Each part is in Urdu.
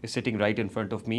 is sitting right in front of me.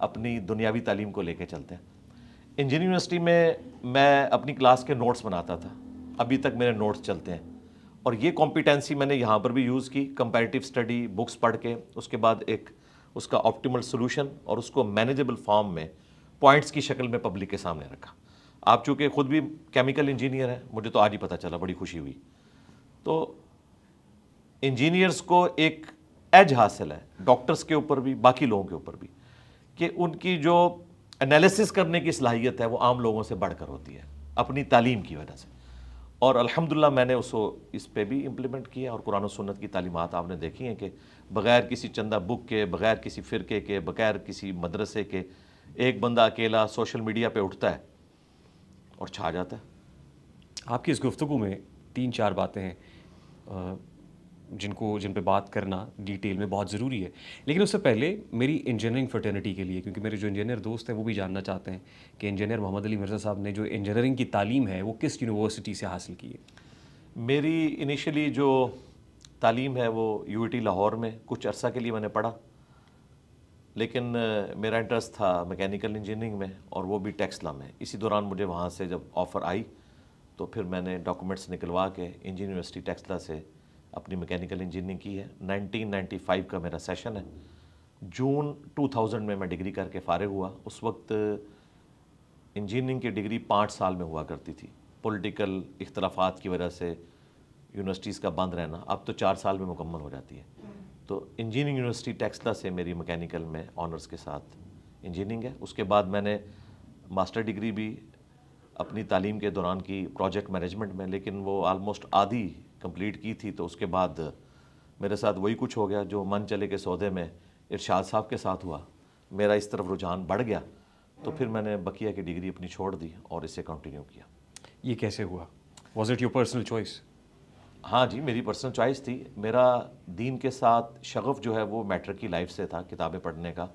اپنی دنیاوی تعلیم کو لے کے چلتے ہیں. انجینئرنگ یونیورسٹی میں میں اپنی کلاس کے نوٹس بناتا تھا, ابھی تک میرے نوٹس چلتے ہیں, اور یہ کمپیٹنسی میں نے یہاں پر بھی یوز کی, کمپیریٹیو اسٹڈی بکس پڑھ کے, اس کے بعد ایک اس کا آپٹیمل سولوشن اور اس کو مینیجبل فارم میں پوائنٹس کی شکل میں پبلک کے سامنے رکھا. آپ چونکہ خود بھی کیمیکل انجینئر ہیں, مجھے تو آج ہی پتہ چلا, بڑی خوشی ہوئی. تو انجینئرز کو ایک ایج حاصل ہے ڈاکٹرز کے اوپر بھی, باقی لوگوں کے اوپر بھی, کہ ان کی جو انالیسس کرنے کی صلاحیت ہے وہ عام لوگوں سے بڑھ کر ہوتی ہے اپنی تعلیم کی وجہ سے. اور الحمدللہ میں نے اس پہ بھی امپلیمنٹ کیا, اور قرآن و سنت کی تعلیمات آپ نے دیکھی ہیں کہ بغیر کسی چندہ بک کے, بغیر کسی فرقے کے, بغیر کسی مدرسے کے, ایک بندہ اکیلا سوشل میڈیا پہ اٹھتا ہے اور چھا جاتا ہے. آپ کی اس گفتگو میں 3-4 باتیں ہیں جن پہ بات کرنا ڈیٹیل میں بہت ضروری ہے, لیکن اس سے پہلے میری انجینئرنگ فرٹرنیٹی کے لیے, کیونکہ میرے جو انجینئر دوست ہیں وہ بھی جاننا چاہتے ہیں کہ انجینئر محمد علی مرزا صاحب نے جو انجینئرنگ کی تعلیم ہے وہ کس یونیورسٹی سے حاصل کی ہے؟ میری انیشلی جو تعلیم ہے وہ UIT لاہور میں کچھ عرصہ کے لیے میں نے پڑھا, لیکن میرا انٹرسٹ تھا میکینیکل انجینئرنگ میں, اور وہ بھی ٹیکسلا میں. اسی دوران مجھے وہاں سے جب آفر آئی تو پھر میں نے ڈاکومنٹس نکلوا کے انجینئرنگ یونیورسٹی ٹیکسلا سے اپنی میکینیکل انجینئرنگ کی ہے. 1995 کا میرا سیشن ہے. جون 2000 میں ڈگری کر کے فارغ ہوا. اس وقت انجینئرنگ کی ڈگری 5 سال میں ہوا کرتی تھی, پولیٹیکل اختلافات کی وجہ سے یونیورسٹیز کا بند رہنا, اب تو 4 سال میں مکمل ہو جاتی ہے. تو انجینئرنگ یونیورسٹی ٹیکسلا سے میری میکینیکل میں آنرز کے ساتھ انجینئرنگ ہے. اس کے بعد میں نے ماسٹر ڈگری بھی اپنی تعلیم کے دوران کی پروجیکٹ مینجمنٹ میں, لیکن وہ آلموسٹ آدھی کمپلیٹ کی تھی. تو اس کے بعد میرے ساتھ وہی کچھ ہو گیا جو من چلے کے سودے میں ارشاد صاحب کے ساتھ ہوا, میرا اس طرف رجحان بڑھ گیا, تو پھر میں نے بقیہ کی ڈگری اپنی چھوڑ دی اور اسے کنٹینیو کیا. یہ کیسے ہوا؟ Was it your personal choice? ہاں جی, میری پرسنل چوائس تھی. میرا دین کے ساتھ شغف جو ہے وہ میٹرک کی لائف سے تھا, کتابیں پڑھنے کا,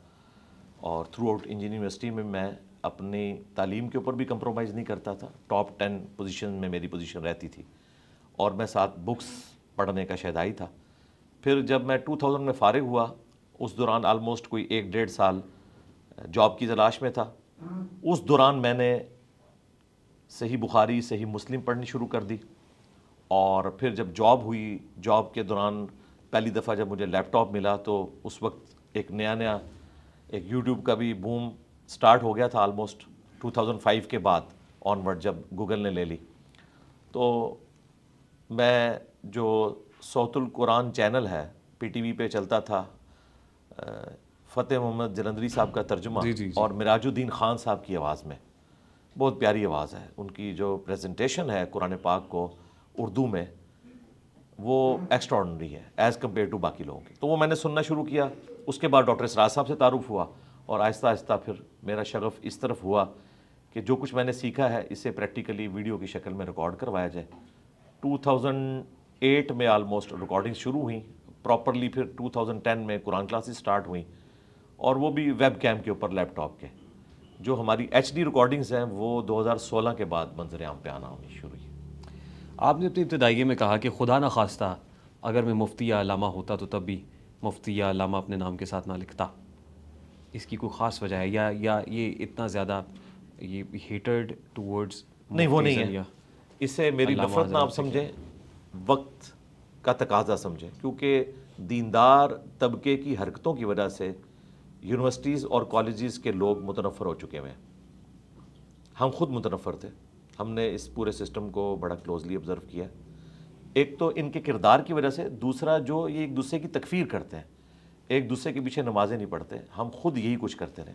اور تھرو آؤٹ انجینئرنگ یونیورسٹی میں اپنی تعلیم کے اوپر بھی کمپرومائز نہیں کرتا تھا. ٹاپ 10 پوزیشن میں میری پوزیشن رہتی تھی, اور میں ساتھ بکس پڑھنے کا شیدائی تھا. پھر جب میں 2000 میں فارغ ہوا, اس دوران آلموسٹ کوئی 1-1.5 سال جاب کی تلاش میں تھا. اس دوران میں نے صحیح بخاری, صحیح مسلم پڑھنی شروع کر دی. اور پھر جب جاب ہوئی, جاب کے دوران پہلی دفعہ جب مجھے لیپ ٹاپ ملا تو اس وقت ایک نیا ایک یوٹیوب کا بھی بوم سٹارٹ ہو گیا تھا, آلموسٹ 2005 کے بعد آن ورڈ جب گوگل نے لے لی. تو میں جو صوت القرآن چینل ہے PTV پہ چلتا تھا, فتح محمد جلندری صاحب کا ترجمہ, اور مراج الدین خان صاحب کی آواز میں, بہت پیاری آواز ہے ان کی, جو پریزنٹیشن ہے قرآن پاک کو اردو میں وہ ایکسٹرا آرڈنری ہے ایز کمپیئر ٹو باقی لوگوں کے. تو وہ میں نے سننا شروع کیا. اس کے بعد ڈاکٹر اسرار صاحب سے تعارف ہوا, اور آہستہ آہستہ پھر میرا شغف اس طرف ہوا کہ جو کچھ میں نے سیکھا ہے اسے پریکٹیکلی ویڈیو کی شکل میں ریکارڈ کروایا جائے. 2008 میں آلموسٹ ریکارڈنگ شروع ہوئیں پراپرلی. پھر 2010 میں قرآن کلاسز سٹارٹ ہوئیں, اور وہ بھی ویب کیم کے اوپر لیپ ٹاپ کے. جو ہماری HD ریکارڈنگز ہیں وہ 2016 کے بعد منظر عام پہ آنا ہونی شروع ہوئی. آپ نے اپنے ابتدائیے میں کہا کہ خدا نہ خواستہ اگر میں مفتی یا علامہ ہوتا تو تب بھی مفتی یا علامہ اپنے نام کے ساتھ نہ لکھتا. اس کی کوئی خاص وجہ ہے یا یہ اتنا زیادہ یہ ہیٹرڈ ٹورڈز؟ نہیں, وہ نہیں ہے. اسے میری نفرت نہ آپ سمجھیں, وقت کا تقاضا سمجھیں, کیونکہ دیندار طبقے کی حرکتوں کی وجہ سے یونیورسٹیز اور کالجز کے لوگ متنفر ہو چکے ہیں. ہم خود متنفر تھے. ہم نے اس پورے سسٹم کو بڑا کلوزلی آبزرو کیا. ایک تو ان کے کردار کی وجہ سے, دوسرا جو یہ ایک دوسرے کی تکفیر کرتے ہیں, ایک دوسرے کے پیچھے نمازیں نہیں پڑھتے. ہم خود یہی کچھ کرتے رہے.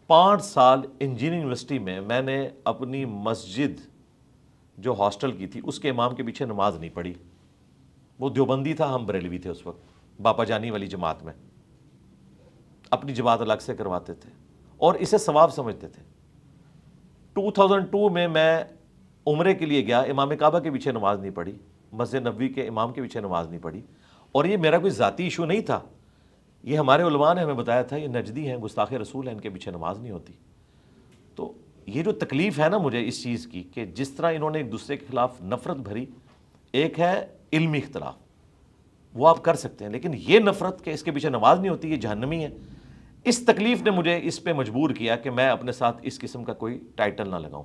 5 سال انجینئرنگ یونیورسٹی میں نے اپنی مسجد جو ہاسٹل کی تھی اس کے امام کے پیچھے نماز نہیں پڑھی. وہ دیوبندی تھا, ہم بریلوی تھے اس وقت, باپا جانی والی جماعت میں. اپنی جماعت الگ سے کرواتے تھے اور اسے ثواب سمجھتے تھے. 2002 میں عمرے کے لیے گیا, امام کعبہ کے پیچھے نماز نہیں پڑھی, مسجد نبوی کے امام کے پیچھے نماز نہیں پڑھی. اور یہ میرا کوئی ذاتی ایشو نہیں تھا, یہ ہمارے علماء نے ہمیں بتایا تھا, یہ نجدی ہیں, گستاخ رسول ہیں, ان کے پیچھے نماز نہیں ہوتی. تو یہ جو تکلیف ہے نا مجھے اس چیز کی, کہ جس طرح انہوں نے ایک دوسرے کے خلاف نفرت بھری. ایک ہے علمی اختلاف, وہ آپ کر سکتے ہیں, لیکن یہ نفرت کہ اس کے پیچھے نماز نہیں ہوتی, یہ جہنمی ہے, اس تکلیف نے مجھے اس پہ مجبور کیا کہ میں اپنے ساتھ اس قسم کا کوئی ٹائٹل نہ لگاؤں.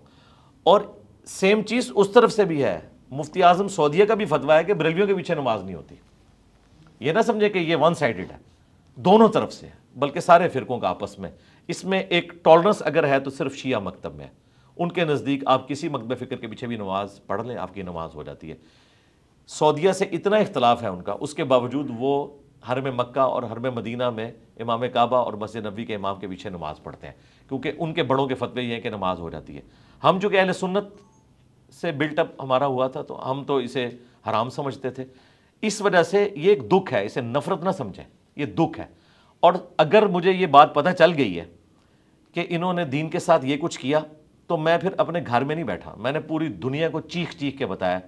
اور سیم چیز اس طرف سے بھی ہے. مفتی اعظم سعودیہ کا بھی فتویٰ ہے کہ بریلویوں کے پیچھے نماز نہیں ہوتی. یہ نہ سمجھے کہ یہ ون سائیڈڈ ہے, دونوں طرف سے ہے, بلکہ سارے فرقوں کا آپس میں. اس میں ایک ٹالرنس اگر ہے تو صرف شیعہ مکتب میں ہے. ان کے نزدیک آپ کسی مکتب فکر کے پیچھے بھی نماز پڑھ لیں, آپ کی نماز ہو جاتی ہے. سعودیہ سے اتنا اختلاف ہے ان کا, اس کے باوجود وہ حرم مکہ اور حرم مدینہ میں امام کعبہ اور مسجد نبوی کے امام کے پیچھے نماز پڑھتے ہیں, کیونکہ ان کے بڑوں کے فتوے یہ ہیں کہ نماز ہو جاتی ہے. ہم چونکہ اہل سنت سے بلٹ اپ ہمارا ہوا تھا تو ہم تو اسے حرام سمجھتے تھے. اس وجہ سے یہ ایک دکھ ہے, اسے نفرت نہ سمجھیں, یہ دکھ ہے. اور اگر مجھے یہ بات پتہ چل گئی ہے کہ انہوں نے دین کے ساتھ یہ کچھ کیا, تو میں پھر اپنے گھر میں نہیں بیٹھا, میں نے پوری دنیا کو چیخ چیخ کے بتایا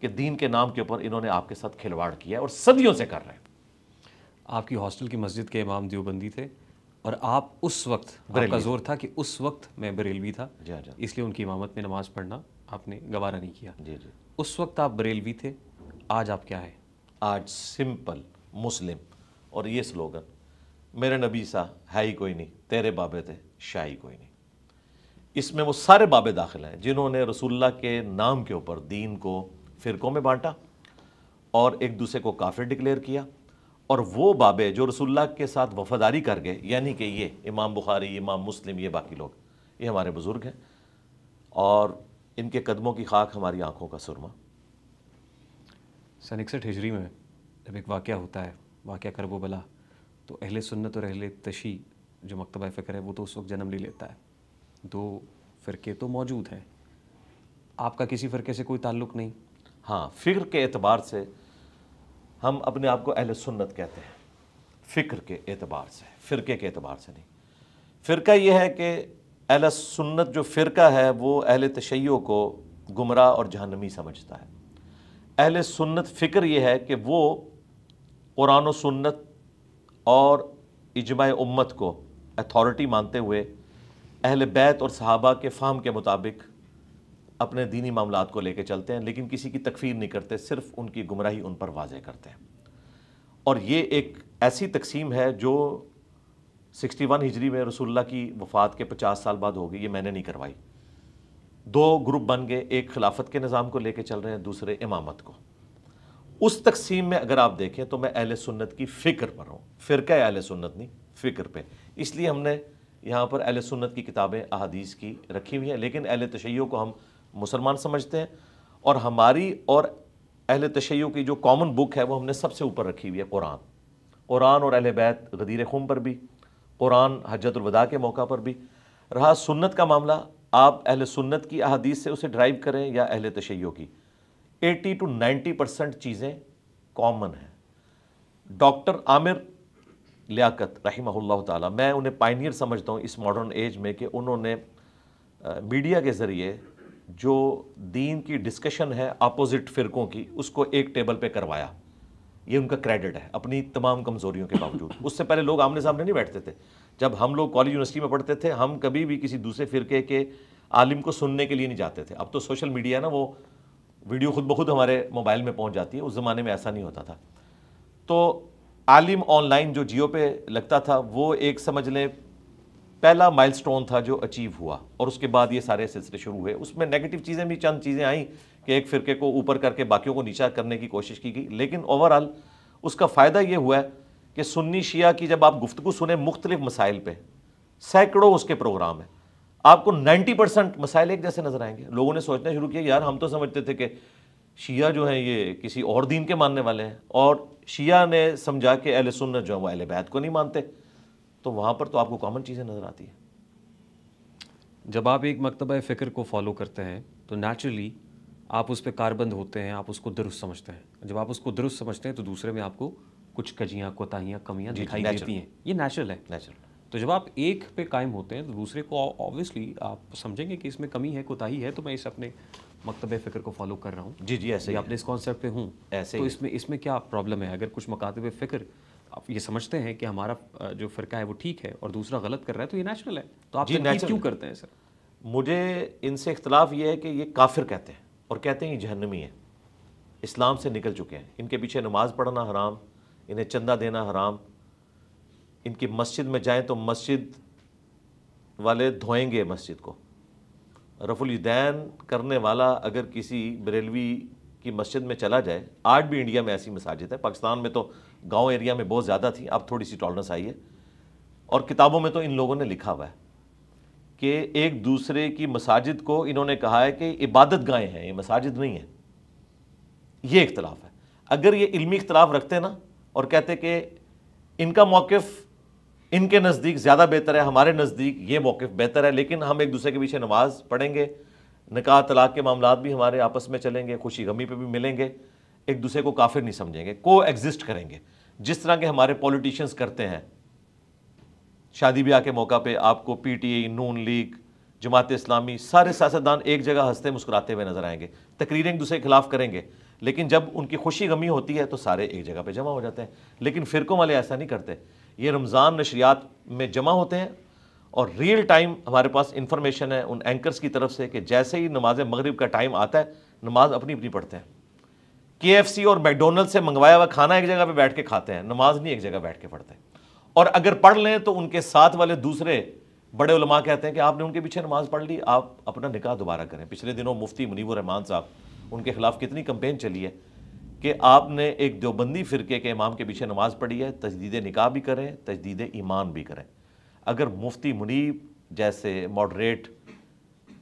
کہ دین کے نام کے اوپر انہوں نے آپ کے ساتھ کھلواڑ کیا اور صدیوں سے کر رہے ہیں. آپ کی ہاسٹل کی مسجد کے امام دیوبندی تھے اور آپ اس وقت آپ کا زور تھا کہ اس وقت میں بریلوی تھا, اس لیے ان کی امامت میں نماز پڑھنا آپ نے گوارہ نہیں کیا. اس وقت آپ بریلوی تھے, آج آپ کیا ہے؟ آج سمپل مسلم. اور یہ سلوگن, میرے نبی سا ہے ہی کوئی نہیں, تیرے بابے تھے شاہ ہی کوئی نہیں. اس میں وہ سارے بابے داخل ہیں جنہوں نے رسول اللہ کے نام کے اوپر دین کو فرقوں میں بانٹا اور ایک دوسرے کو کافر ڈکلیئر کیا. اور وہ بابے جو رسول اللہ کے ساتھ وفاداری کر گئے, یعنی کہ یہ امام بخاری, امام مسلم, یہ باقی لوگ, یہ ہمارے بزرگ ہیں اور ان کے قدموں کی خاک ہماری آنکھوں کا سرما. سن 61 ہجری میں جب ایک واقعہ ہوتا ہے, واقعہ کرب و بلا, تو اہل سنت اور اہل تشیع جو مکتبہ فکر ہے وہ تو اس وقت جنم لے لیتا ہے. دو فرقے تو موجود ہیں, آپ کا کسی فرقے سے کوئی تعلق نہیں؟ ہاں, فکر کے اعتبار سے ہم اپنے آپ کو اہل سنت کہتے ہیں, فکر کے اعتبار سے, فرقے کے اعتبار سے نہیں. فرقہ یہ ہے کہ اہل سنت جو فرقہ ہے وہ اہل تشیع کو گمراہ اور جہنمی سمجھتا ہے. اہل سنت فکر یہ ہے کہ وہ قرآن و سنت اور اجماع امت کو اتھارٹی مانتے ہوئے اہل بیت اور صحابہ کے فہم کے مطابق اپنے دینی معاملات کو لے کے چلتے ہیں, لیکن کسی کی تکفیر نہیں کرتے, صرف ان کی گمراہی ان پر واضح کرتے ہیں. اور یہ ایک ایسی تقسیم ہے جو 61 ہجری میں رسول اللہ کی وفات کے 50 سال بعد ہو گئی, یہ میں نے نہیں کروائی. دو گروپ بن گئے, ایک خلافت کے نظام کو لے کے چل رہے ہیں, دوسرے امامت کو. اس تقسیم میں اگر آپ دیکھیں تو میں اہل سنت کی فکر پر ہوں, فرقہ اہل سنت نہیں, فکر پہ. اس لیے ہم نے یہاں پر اہل سنت کی کتابیں احادیث کی رکھی ہوئی ہیں, لیکن اہل تشیع کو ہم مسلمان سمجھتے ہیں. اور ہماری اور اہل تشیع کی جو کامن بک ہے وہ ہم نے سب سے اوپر رکھی ہوئی ہے, قرآن. قرآن اور اہل بیت غدیر خم پر بھی, قرآن حجۃ الوداع کے موقع پر بھی. رہا سنت کا معاملہ, آپ اہل سنت کی احادیث سے اسے ڈرائیو کریں یا اہل تشیع کی, 80 to 90% چیزیں کامن ہیں. ڈاکٹر عامر لیاقت رحمہ اللہ تعالیٰ, میں انہیں پائنیئر سمجھتا ہوں اس ماڈرن ایج میں, کہ انہوں نے میڈیا کے ذریعے جو دین کی ڈسکشن ہے اپوزٹ فرقوں کی, اس کو ایک ٹیبل پہ کروایا. یہ ان کا کریڈٹ ہے اپنی تمام کمزوریوں کے باوجود. اس سے پہلے لوگ آمنے سامنے نہیں بیٹھتے تھے. جب ہم لوگ کالج یونیورسٹی میں پڑھتے تھے, ہم کبھی بھی کسی دوسرے فرقے کے عالم کو سننے کے لیے نہیں جاتے تھے. اب تو سوشل میڈیا نا, وہ ویڈیو خود بخود ہمارے موبائل میں پہنچ جاتی ہے, اس زمانے میں ایسا نہیں ہوتا تھا. تو عالم آن لائن جو جیو پہ لگتا تھا وہ ایک سمجھ لیں پہلا مائل سٹون تھا جو اچیو ہوا, اور اس کے بعد یہ سارے سلسلے شروع ہوئے. اس میں نیگیٹو چیزیں بھی چند چیزیں آئیں کہ ایک فرقے کو اوپر کر کے باقیوں کو نیچا کرنے کی کوشش کی گئی, لیکن اوورآل اس کا فائدہ یہ ہوا ہے کہ سنی شیعہ کی جب آپ گفتگو سنیں مختلف مسائل پہ, سینکڑوں اس کے پروگرام ہیں, آپ کو 90% مسائل ایک جیسے نظر آئیں گے. لوگوں نے سوچنا شروع کیا, یار ہم تو سمجھتے تھے کہ شیعہ جو ہیں یہ کسی اور دین کے ماننے والے ہیں, اور شیعہ نے سمجھا کہ اہل سنت جو ہیں وہ اہل بیت کو نہیں مانتے. تو وہاں پر تو آپ کو کامن چیزیں نظر آتی ہیں. جب آپ ایک مکتبہ فکر کو فالو کرتے ہیں تو نیچرلی آپ اس پہ کاربند ہوتے ہیں, آپ اس کو درست سمجھتے ہیں. جب آپ اس کو درست سمجھتے ہیں تو دوسرے میں آپ کو کچھ کجیاں, کوتاہیاں, کمیاں دکھائی دیتی ہیں. یہ نیچرل ہے. تو جب آپ ایک پہ قائم ہوتے ہیں تو دوسرے کو آبویسلی آپ سمجھیں گے کہ اس میں کمی ہے, کوتاہی ہے, تو میں اس اپنے مکتبہ فکر کو فالو کر رہا ہوں. جی ایسے ہی آپ نے اس کانسیپٹ پہ ہوں ایسے تو اس میں کیا پرابلم ہے؟ اگر کچھ مکاتب فکر آپ یہ سمجھتے ہیں کہ ہمارا جو فرقہ ہے وہ ٹھیک ہے اور دوسرا غلط کر رہا ہے تو یہ نیچرل ہے, تو آپ تنقید کیوں کرتے ہیں؟ سر مجھے ان سے اختلاف یہ ہے کہ یہ کافر کہتے ہیں اور کہتے ہیں یہ جہنمی ہے, اسلام سے نکل چکے ہیں, ان کے پیچھے نماز پڑھنا حرام, انہیں چندہ دینا حرام, ان کی مسجد میں جائیں تو مسجد والے دھوئیں گے مسجد کو. رفع الیدین کرنے والا اگر کسی بریلوی کی مسجد میں چلا جائے، آج بھی انڈیا میں ایسی مساجد ہے، پاکستان میں تو گاؤں ایریا میں بہت زیادہ تھی، اب تھوڑی سی ٹالرنس آئی ہے، اور کتابوں میں تو ان لوگوں نے لکھا ہوا ہے کہ ایک دوسرے کی مساجد کو انہوں نے کہا ہے کہ عبادت گاہیں ہیں، یہ مساجد نہیں ہیں. یہ اختلاف ہے. اگر یہ علمی اختلاف رکھتے نا اور کہتے کہ ان کا موقف ان کے نزدیک زیادہ بہتر ہے، ہمارے نزدیک یہ موقف بہتر ہے، لیکن ہم ایک دوسرے کے پیچھے نماز پڑھیں گے، نکاح طلاق کے معاملات بھی ہمارے آپس میں چلیں گے، خوشی غمی پہ بھی ملیں گے، ایک دوسرے کو کافر نہیں سمجھیں گے، کو ایگزسٹ کریں گے، جس طرح کے ہمارے پولیٹیشنز کرتے ہیں. شادی بیاہ کے موقع پہ آپ کو P T I, known league, Jamaat Islami, سارے سیاستدان ایک جگہ ہنستے مسکراتے ہوئے نظر آئیں گے، تقریریں ایک دوسرے کے خلاف کریں گے، لیکن جب ان کی خوشی غمی ہوتی ہے تو سارے ایک جگہ پہ جمع ہو جاتے ہیں. لیکن فرقوں والے ایسا نہیں کرتے. یہ رمضان نشریات میں جمع ہوتے ہیں اور ریئل ٹائم ہمارے پاس انفارمیشن ہے ان اینکرز کی طرف سے کہ جیسے ہی نماز مغرب کا ٹائم آتا ہے نماز اپنی اپنی پڑھتے ہیں. KFC اور میکڈونلڈ سے منگوایا ہوا کھانا ایک جگہ پہ بیٹھ کے کھاتے ہیں، نماز نہیں ایک جگہ بیٹھ کے پڑھتے. اور اگر پڑھ لیں تو ان کے ساتھ والے دوسرے بڑے علماء کہتے ہیں کہ آپ نے ان کے پیچھے نماز پڑھ لی، آپ اپنا نکاح دوبارہ کریں. پچھلے دنوں مفتی منیب الرحمان صاحب، ان کے خلاف کتنی کمپین چلی ہے کہ آپ نے ایک دیوبندی فرقے کے امام کے پیچھے نماز پڑھی ہے، تجدید نکاح بھی کریں، تجدید ایمان بھی کریں. اگر مفتی منیب جیسے ماڈریٹ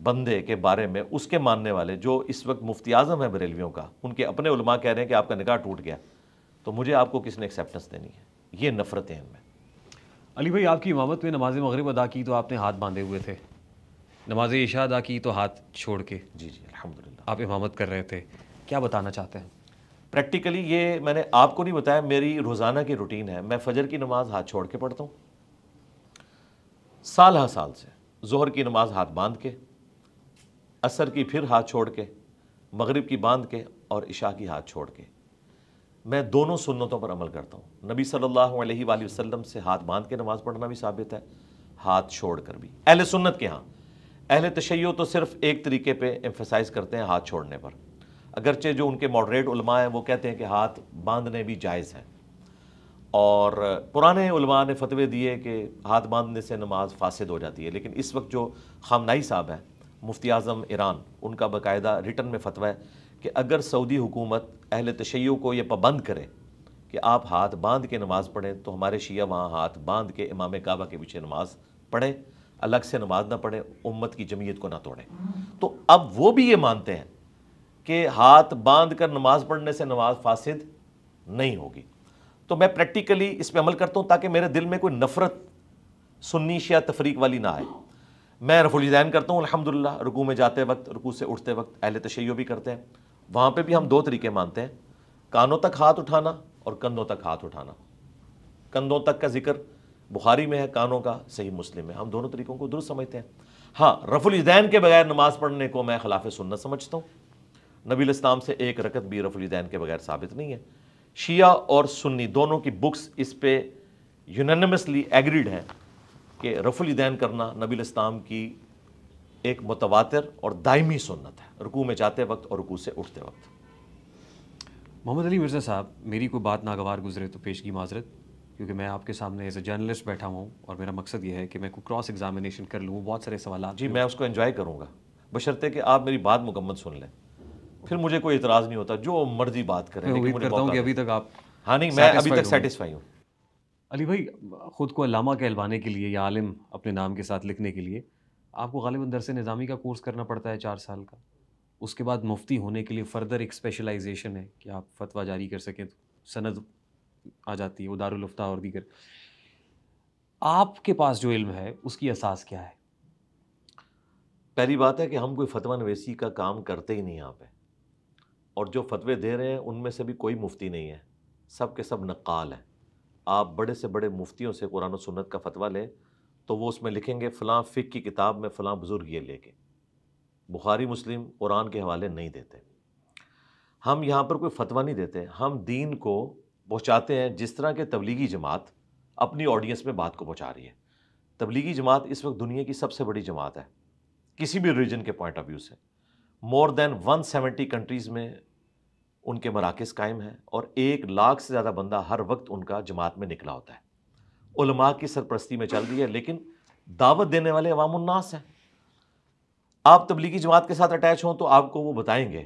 بندے کے بارے میں اس کے ماننے والے جو اس وقت مفتی اعظم ہیں بریلویوں کا، ان کے اپنے علماء کہہ رہے ہیں کہ آپ کا نکاح ٹوٹ گیا، تو مجھے آپ کو کس نے ایکسیپٹنس دینی ہے؟ یہ نفرتیں ان میں. علی بھائی، آپ کی امامت میں نماز مغرب ادا کی تو آپ نے ہاتھ باندھے ہوئے تھے، نماز عشاء ادا کی تو ہاتھ چھوڑ کے. جی الحمدللہ. آپ امامت کر رہے تھے، کیا بتانا چاہتے ہیں؟ پریکٹیکلی یہ میں نے آپ کو نہیں بتایا، میری روزانہ کی روٹین ہے. میں فجر کی نماز ہاتھ چھوڑ کے پڑھتا ہوں، سال ہر سال سے. ظہر کی نماز ہاتھ باندھ کے، عصر کی پھر ہاتھ چھوڑ کے، مغرب کی باندھ کے، اور عشاء کی ہاتھ چھوڑ کے. میں دونوں سنتوں پر عمل کرتا ہوں. نبی صلی اللہ علیہ وآلہ وسلم سے ہاتھ باندھ کے نماز پڑھنا بھی ثابت ہے، ہاتھ چھوڑ کر بھی. اہل سنت کے ہاں، اہل تشیع تو صرف ایک طریقے پہ ایمفیسائز کرتے ہیں، ہاتھ چھوڑنے پر. اگرچہ جو ان کے ماڈریٹ علماء ہیں وہ کہتے ہیں کہ ہاتھ باندھنے بھی جائز ہیں، اور پرانے علماء نے فتوے دیے کہ ہاتھ باندھنے سے نماز فاسد ہو جاتی ہے. لیکن اس وقت جو خامنائی صاحب ہیں، مفتی اعظم ایران، ان کا باقاعدہ ریٹن میں فتویٰ ہے کہ اگر سعودی حکومت اہل تشیع کو یہ پابند کرے کہ آپ ہاتھ باندھ کے نماز پڑھیں تو ہمارے شیعہ وہاں ہاتھ باندھ کے امام کعبہ کے پیچھے نماز پڑھیں، الگ سے نماز نہ پڑھیں، امت کی جمعیت کو نہ توڑیں. تو اب وہ بھی یہ مانتے ہیں کہ ہاتھ باندھ کر نماز پڑھنے سے نماز فاسد نہیں ہوگی. تو میں پریکٹیکلی اس پہ عمل کرتا ہوں تاکہ میرے دل میں کوئی نفرت سنی شیعہ تفریق والی نہ آئے. میں رفع الیدین کرتا ہوں الحمدللہ، رکوع میں جاتے وقت، رکوع سے اٹھتے وقت. اہل تشیع بھی کرتے ہیں، وہاں پہ بھی ہم دو طریقے مانتے ہیں، کانوں تک ہاتھ اٹھانا اور کندھوں تک ہاتھ اٹھانا. کندھوں تک کا ذکر بخاری میں ہے، کانوں کا صحیح مسلم میں. ہم دونوں طریقوں کو درست سمجھتے ہیں. ہاں، رفع الیدین کے بغیر نماز پڑھنے کو میں خلاف سنت سمجھتا ہوں. نبی الاسلام سے ایک رکعت بھی رفع الیدین کے بغیر ثابت نہیں ہے. شیعہ اور سنی دونوں کی بکس اس پہ یونینمسلی ایگریڈ ہیں کہ رفع الیدین کرنا نبی الاسلام کی ایک متواتر اور دائمی سنت ہے، رکوع میں جاتے وقت اور رکوع سے اٹھتے وقت. محمد علی مرزا صاحب، میری کوئی بات ناگوار گزرے تو پیشگی معذرت، کیونکہ میں آپ کے سامنے ایز اے جرنلسٹ بیٹھا ہوں اور میرا مقصد یہ ہے کہ میں کوئی کراس ایگزامینیشن کر لوں. بہت سارے سوالات. جی میں اس کو انجوائے کروں گا، بشرطے کہ آپ میری بات مکمل سن لیں، پھر مجھے کوئی اعتراض نہیں ہوتا، جو مرضی بات کریں. میں امید کرتا ہوں کہ ابھی تک آپ. ہاں نہیں، میں ابھی تک سیٹسفائی ہوں. علی بھائی، خود کو علامہ کہلوانے کے لیے یا عالم اپنے نام کے ساتھ لکھنے کے لیے آپ کو غالباً درس نظامی کا کورس کرنا پڑتا ہے 4 سال کا. اس کے بعد مفتی ہونے کے لیے فردر ایک اسپیشلائزیشن ہے کہ آپ فتویٰ جاری کر سکیں، سند آ جاتی ہے، وہ دارالفتاء اور دیگر. آپ کے پاس جو علم ہے اس کی اساس کیا ہے؟ پہلی بات ہے کہ ہم کوئی فتویٰ نویسی کا کام کرتے ہی نہیں یہاں پہ، اور جو فتوے دے رہے ہیں ان میں سے بھی کوئی مفتی نہیں ہے، سب کے سب نقال ہیں. آپ بڑے سے بڑے مفتیوں سے قرآن و سنت کا فتویٰ لیں تو وہ اس میں لکھیں گے فلاں فقہ کی کتاب میں فلاں بزرگ یہ لے کے. بخاری مسلم قرآن کے حوالے نہیں دیتے. ہم یہاں پر کوئی فتویٰ نہیں دیتے، ہم دین کو پہنچاتے ہیں جس طرح کہ تبلیغی جماعت اپنی آڈینس میں بات کو پہنچا رہی ہے. تبلیغی جماعت اس وقت دنیا کی سب سے بڑی جماعت ہے کسی بھی ریجن کے پوائنٹ آف ویو سے. مور دین 170 کنٹریز میں ان کے مراکز قائم ہیں، اور 1 لاکھ سے زیادہ بندہ ہر وقت ان کا جماعت میں نکلا ہوتا ہے. علماء کی سرپرستی میں چل رہی ہے، لیکن دعوت دینے والے عوام الناس ہیں. آپ تبلیغی جماعت کے ساتھ اٹیچ ہوں تو آپ کو وہ بتائیں گے،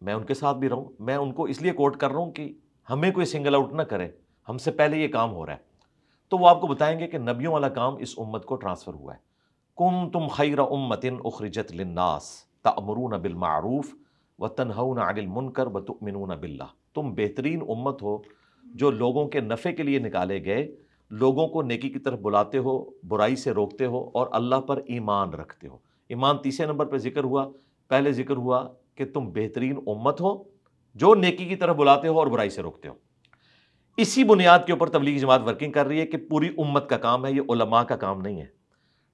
میں ان کے ساتھ بھی رہوں. میں ان کو اس لیے کوٹ کر رہا ہوں کہ ہمیں کوئی سنگل آؤٹ نہ کرے، ہم سے پہلے یہ کام ہو رہا ہے. تو وہ آپ کو بتائیں گے کہ نبیوں والا کام اس امت کو ٹرانسفر ہوا ہے. کنتم خیر امۃ اخرجت للناس تأمرون بالمعروف وتنہون عن المنکر وتؤمنون باللہ. تم بہترین امت ہو جو لوگوں کے نفع کے لیے نکالے گئے، لوگوں کو نیکی کی طرف بلاتے ہو، برائی سے روکتے ہو، اور اللہ پر ایمان رکھتے ہو. ایمان تیسرے نمبر پہ ذکر ہوا. پہلے ذکر ہوا کہ تم بہترین امت ہو جو نیکی کی طرف بلاتے ہو اور برائی سے روکتے ہو. اسی بنیاد کے اوپر تبلیغی جماعت ورکنگ کر رہی ہے کہ پوری امت کا کام ہے، یہ علماء کا کام نہیں ہے.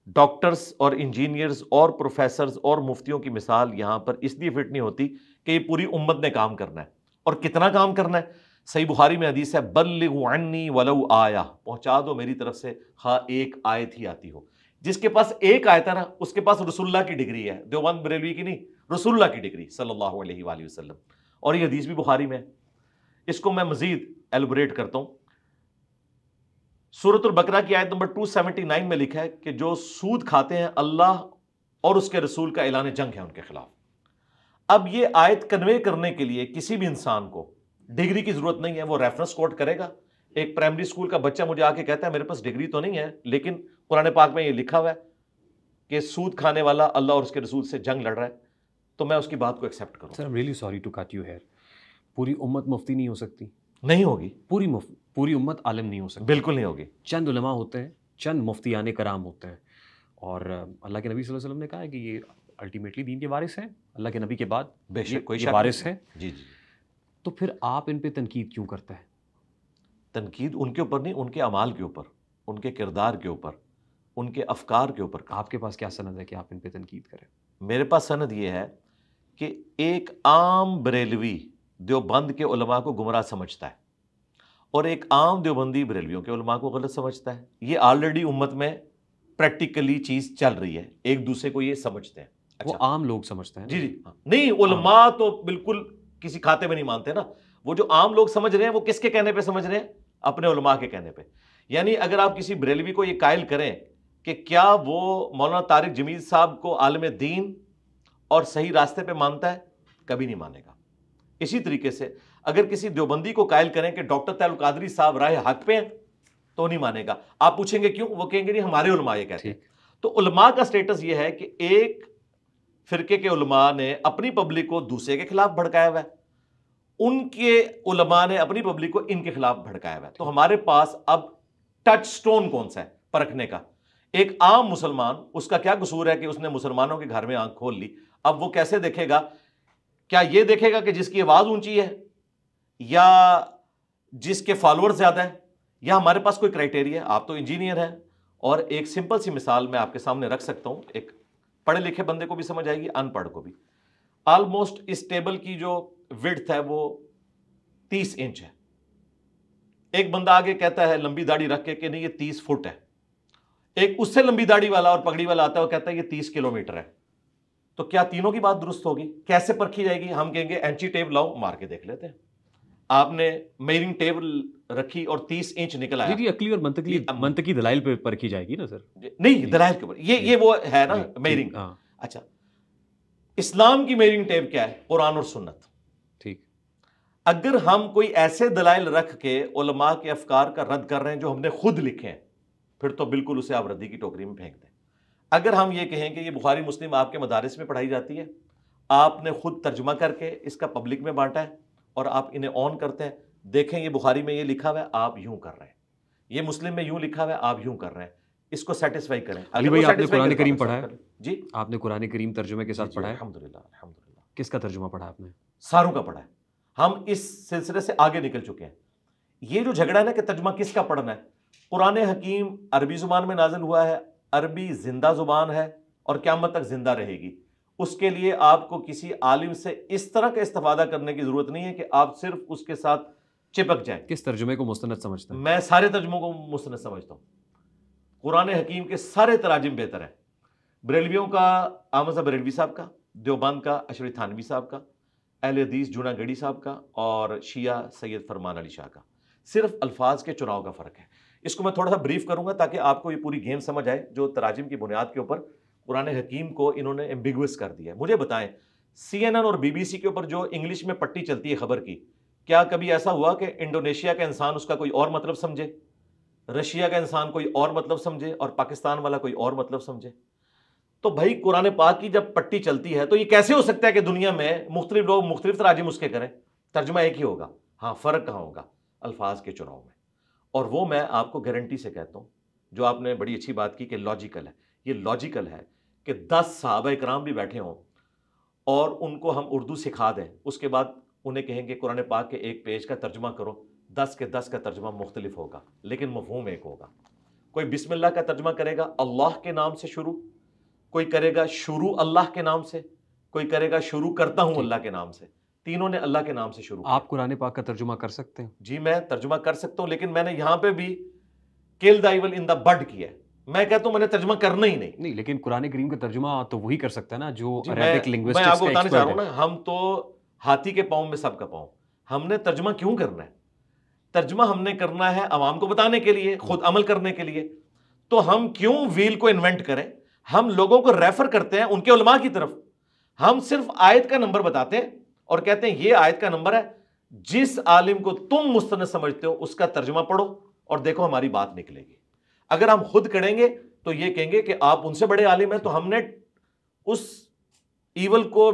ڈاکٹرز اور انجینئرز اور پروفیسرز اور مفتیوں کی مثال یہاں پر اس لیے فٹ نہیں ہوتی کہ یہ پوری امت نے کام کرنا ہے. اور کتنا کام کرنا ہے؟ صحیح بخاری میں حدیث ہے، بلغوا عنی ولو آیہ، پہنچا دو میری طرف سے خواہ ایک آیت ہی آتی ہو. جس کے پاس ایک آیت ہے نا، اس کے پاس رسول اللہ کی ڈگری ہے. دیوبند بریلوی کی نہیں، رسول اللہ کی ڈگری صلی اللہ علیہ وآلہ وسلم. اور یہ حدیث بھی بخاری میں ہے. اس کو میں مزید ایلبوریٹ کرتا ہوں. سورۃ البقرہ کی آیت نمبر 279 میں لکھا ہے کہ جو سود کھاتے ہیں اللہ اور اس کے رسول کا اعلان جنگ ہے ان کے خلاف. اب یہ آیت کنوے کرنے کے لیے کسی بھی انسان کو ڈگری کی ضرورت نہیں ہے. وہ ریفرنس کوٹ کرے گا. ایک پرائمری اسکول کا بچہ مجھے آ کے کہتا ہے میرے پاس ڈگری تو نہیں ہے، لیکن قرآن پاک میں یہ لکھا ہوا ہے کہ سود کھانے والا اللہ اور اس کے رسول سے جنگ لڑ رہا ہے، تو میں اس کی بات کو ایکسیپٹ کروں. سر، I'm really sorry to cut you here. پوری امت مفتی نہیں ہو سکتی، نہیں ہوگی. پوری امت عالم نہیں ہو سکتی، بالکل نہیں ہوگی. چند علماء ہوتے ہیں، چند مفتیان کرام ہوتے ہیں. اور اللہ کے نبی صلی اللہ علیہ وسلم نے کہا ہے کہ یہ الٹیمیٹلی دین کے وارث ہیں، اللہ کے نبی کے بعد بے شک کوئی یہ شک وارث ہیں. جی جی. تو پھر آپ ان پہ تنقید کیوں کرتے ہیں؟ تنقید ان کے اوپر نہیں، ان کے اعمال کے اوپر، ان کے کردار کے اوپر، ان کے افکار کے اوپر. آپ کے پاس کیا سند ہے کہ آپ ان پہ تنقید کریں؟ میرے پاس سند یہ ہے کہ ایک عام بریلوی دیوبند کے علماء کو گمراہ سمجھتا ہے اور ایک عام دیوبندی بریلویوں کے علماء کو غلط سمجھتا ہے. یہ آلریڈی امت میں پریکٹیکلی چیز چل رہی ہے، ایک دوسرے کو یہ سمجھتے ہیں. وہ عام لوگ سمجھتے ہیں. جی جی. نہیں، علماء تو بالکل کسی کھاتے میں نہیں مانتے نا. وہ جو عام لوگ سمجھ رہے ہیں وہ کس کے کہنے پہ سمجھ رہے ہیں؟ اپنے علماء کے کہنے پہ. یعنی اگر آپ کسی بریلوی کو یہ قائل کریں کہ کیا وہ مولانا طارق جمیل صاحب کو عالم دین اور صحیح راستے پہ مانتا ہے، کبھی نہیں مانے گا. اسی طریقے سے اگر کسی دیوبندی کو قائل کریں کہ ڈاکٹر طاہر القادری صاحب راہ حق پہ ہیں، تو نہیں مانے گا. آپ پوچھیں گے کیوں؟ وہ کہیں گے نہیں ہمارے علماء یہ کہتے ہیں. تو علماء کا سٹیٹس یہ ہے کہ ایک فرقے کے علماء نے اپنی پبلک کو دوسرے کے خلاف بھڑکایا ہوا ہے، ان کے علماء نے اپنی پبلک کو ان کے خلاف بھڑکایا ہوا ہے. تو ہمارے پاس اب ٹچ سٹون کون سا ہے پرکھنے کا؟ ایک عام مسلمان، اس کا کیا قصور ہے کہ اس نے مسلمانوں کے گھر میں آنکھ کھول لی؟ اب وہ کیسے دیکھے گا؟ کیا یہ دیکھے گا کہ جس کی آواز اونچی ہے یا جس کے فالوور زیادہ ہیں، یا ہمارے پاس کوئی کرائٹیریا ہے؟ آپ تو انجینئر ہیں. اور ایک سمپل سی مثال میں آپ کے سامنے رکھ سکتا ہوں، ایک پڑھے لکھے بندے کو بھی سمجھ آئے گی، ان پڑھ کو بھی. آلموسٹ اس ٹیبل کی جو وڈتھ ہے وہ 30 انچ ہے. ایک بندہ آگے کہتا ہے لمبی داڑھی رکھ کے کہ نہیں یہ 30 فٹ ہے. ایک اس سے لمبی داڑھی والا اور پگڑی والا آتا ہے، وہ کہتا ہے یہ 30 کلومیٹر ہے. تو کیا تینوں کی بات درست ہوگی؟ کیسے پرکھی جائے گی؟ ہم کہیں گے اینچی ٹیپ لاؤ، مار کے دیکھ لیتے ہیں. آپ نے میئرنگ ٹیپ رکھی اور 30 انچ نکل آیا. جی عقلی اور منطقی دلائل پہ پرکھی جائے گی نا سر؟ نہیں، دلائل کے اوپر یہ وہ ہے نا میئرنگ. اچھا، اسلام کی میئرنگ ٹیپ کیا ہے؟ قرآن اور سنت. ٹھیک. اگر ہم کوئی ایسے دلائل رکھ کے علماء کے افکار کا رد کر رہے ہیں جو ہم نے خود لکھے ہیں، پھر تو بالکل اسے آپ ردی کی ٹوکری میں پھینک دیں. اگر ہم یہ کہیں کہ یہ بخاری مسلم آپ کے مدارس میں پڑھائی جاتی ہے، آپ نے خود ترجمہ کر کے اس کا پبلک میں بانٹا ہے اور آپ انہیں آن کرتے ہیں، دیکھیں یہ بخاری میں یہ لکھا ہوا ہے، آپ یوں کر رہے ہیں، یہ مسلم میں یوں لکھا ہوا ہے، آپ یوں کر رہے ہیں، اس کو سیٹسفائی کریں. علی بھائی، آپ نے قرآن کریم پڑھا ہے؟ جی، آپ نے قرآن کریم ترجمے کے ساتھ پڑھا ہے؟ الحمدللہ الحمدللہ. کس کا ترجمہ پڑھا آپ نے؟ ساروں کا پڑھا ہے. ہم اس سلسلے سے آگے نکل چکے ہیں. یہ جو جھگڑا ہے نا کہ ترجمہ کس کا پڑھنا ہے، قرآن حکیم عربی زبان میں نازل ہوا ہے، عربی زندہ زبان ہے اور قیامت تک زندہ رہے گی. اس کے لیے آپ کو کسی عالم سے اس طرح کا استفادہ کرنے کی ضرورت نہیں ہے کہ آپ صرف اس کے ساتھ چپک جائیں. کس ترجمے کو مستند سمجھتے ہیں؟ میں سارے ترجموں کو مستند سمجھتا ہوں. قرآن حکیم کے سارے تراجم بہتر ہیں. بریلویوں کا احمد صاحب بریلوی صاحب کا، دیوبند کا اشرف تھانوی صاحب کا، اہل حدیث جونا گڑھی صاحب کا، اور شیعہ سید فرمان علی شاہ کا. صرف الفاظ کے چناؤ کا فرق ہے. اس کو میں تھوڑا سا بریف کروں گا تاکہ آپ کو یہ پوری گیم سمجھ آئے جو تراجم کی بنیاد کے اوپر قرآن حکیم کو انہوں نے ایمبیگوس کر دیا ہے. مجھے بتائیں CNN اور BBC کے اوپر جو انگلش میں پٹی چلتی ہے خبر کی, کیا کبھی ایسا ہوا کہ انڈونیشیا کا انسان اس کا کوئی اور مطلب سمجھے, رشیا کا انسان کوئی اور مطلب سمجھے اور پاکستان والا کوئی اور مطلب سمجھے؟ تو بھائی قرآن پاک کی جب پٹی چلتی ہے تو یہ کیسے ہو سکتا ہے کہ دنیا میں مختلف لوگ مختلف تراجم اس کے کریں, ترجمہ ایک ہی ہوگا؟ ہاں, فرق کہاں ہوگا؟ الفاظ کے چناؤ میں. اور وہ میں آپ کو گارنٹی سے کہتا ہوں, جو آپ نے بڑی اچھی بات کی کہ لاجیکل ہے, یہ لاجیکل ہے کہ 10 صحابہ اکرام بھی بیٹھے ہوں اور ان کو ہم اردو سکھا دیں, اس کے بعد انہیں کہیں کہ قرآن پاک کے ایک پیج کا ترجمہ کرو, 10 کے 10 کا ترجمہ مختلف ہوگا لیکن مفہوم ایک ہوگا. کوئی بسم اللہ کا ترجمہ کرے گا اللہ کے نام سے شروع, کوئی کرے گا شروع اللہ کے نام سے, کوئی کرے گا شروع کرتا ہوں اللہ کے نام سے. تینوں نے اللہ کے نام سے شروع. آپ قرآن پاک کا ترجمہ کر سکتے ہیں؟ جی میں ترجمہ کر سکتا ہوں, لیکن میں نے یہاں پہ بھی کل دا ایول ان دا بڈ کیا ہے. میں کہتا ہوں میں نے ترجمہ کرنا ہی نہیں, لیکن قرآن کریم کا ترجمہ تو وہی کر سکتا ہے نا جو عربک لنگوسٹکس کا ایکسپرٹ ہے. میں آپ کو بتانا چاہ رہا ہوں نا, ہم تو ہاتھی کے پاؤں میں سب کا پاؤں. ہم نے ترجمہ کیوں کرنا ہے؟ ترجمہ ہم نے کرنا ہے عوام کو بتانے کے لیے, خود عمل کرنے کے لیے. تو ہم کیوں ویل کو انوینٹ کریں؟ ہم لوگوں کو ریفر کرتے ہیں ان کے علماء کی طرف. ہم صرف آیت کا نمبر بتاتے ہیں اور کہتے ہیں یہ آیت کا نمبر ہے, جس عالم کو تم مستند سمجھتے ہو اس کا ترجمہ پڑھو اور دیکھو ہماری بات نکلے گی. اگر ہم خود کریں گے تو یہ کہیں گے کہ آپ ان سے بڑے عالم ہیں, تو ہم نے اس ایول کو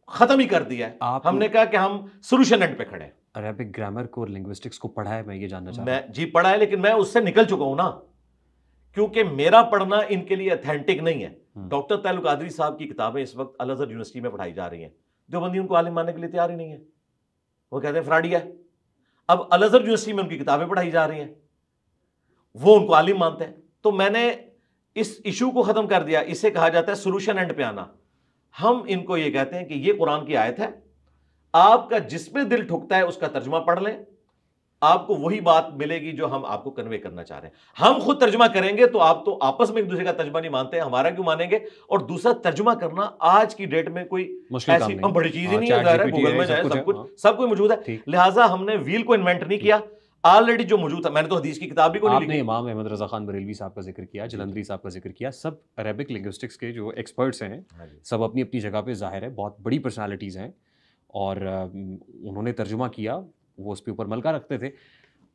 ختم ہی کر دیا ہے. ہم نے کہا کہ ہم سولوشن اینڈ پہ کھڑے ہیں. عربک گرامر کو اور لنگوسٹکس کو پڑھا ہے؟ میں یہ جاننا چاہتا ہوں. جی پڑھا ہے, لیکن میں اس سے نکل چکا ہوں نا, کیونکہ میرا پڑھنا ان کے لیے اتھینٹک نہیں ہے. ڈاکٹر طاہر القادری صاحب کی کتابیں اس وقت الازہر یونیورسٹی میں پڑھائی جا رہی ہیں. دیوبندی ان کو عالم ماننے کے لیے تیار ہی نہیں ہے, وہ کہتے ہیں فراڈیا ہے. اب الازہر یونیورسٹی میں ان کی کتابیں پڑھائی جا رہی ہیں, وہ ان کو عالم مانتے ہیں. تو میں نے اس ایشو کو ختم کر دیا. اسے کہا جاتا ہے سولوشن اینڈ پہ آنا. ہم ان کو یہ کہتے ہیں کہ یہ قرآن کی آیت ہے, آپ کا جس پہ دل ٹھکتا ہے اس کا ترجمہ پڑھ لیں, آپ کو وہی بات ملے گی جو ہم آپ کو کنوے کرنا چاہ رہے ہیں. ہم خود ترجمہ کریں گے تو آپ تو آپس میں ایک دوسرے کا ترجمہ نہیں مانتے, ہمارا کیوں مانیں گے؟ اور دوسرا, ترجمہ کرنا آج کی ڈیٹ میں کوئی ایسی بڑی چیز ہی نہیں ہے. گوگل میں جائے سب کچھ موجود ہے. لہٰذا ہم نے ویل کو انوینٹ نہیں کیا, آلریڈی جو موجود تھا. میں نے تو حدیث کی کتاب بھی کو نہیں لکھی. آپ نے امام احمد رضا خان بریلوی صاحب کا ذکر کیا, جلندری صاحب کا ذکر کیا, سب عربک لنگوسٹکس کے جو ایکسپرٹس ہیں, سب اپنی اپنی جگہ پہ ظاہر ہے بہت بڑی پرسنالٹیز ہیں, اور انہوں نے ترجمہ کیا, وہ اس پہ اوپر ملکہ رکھتے تھے.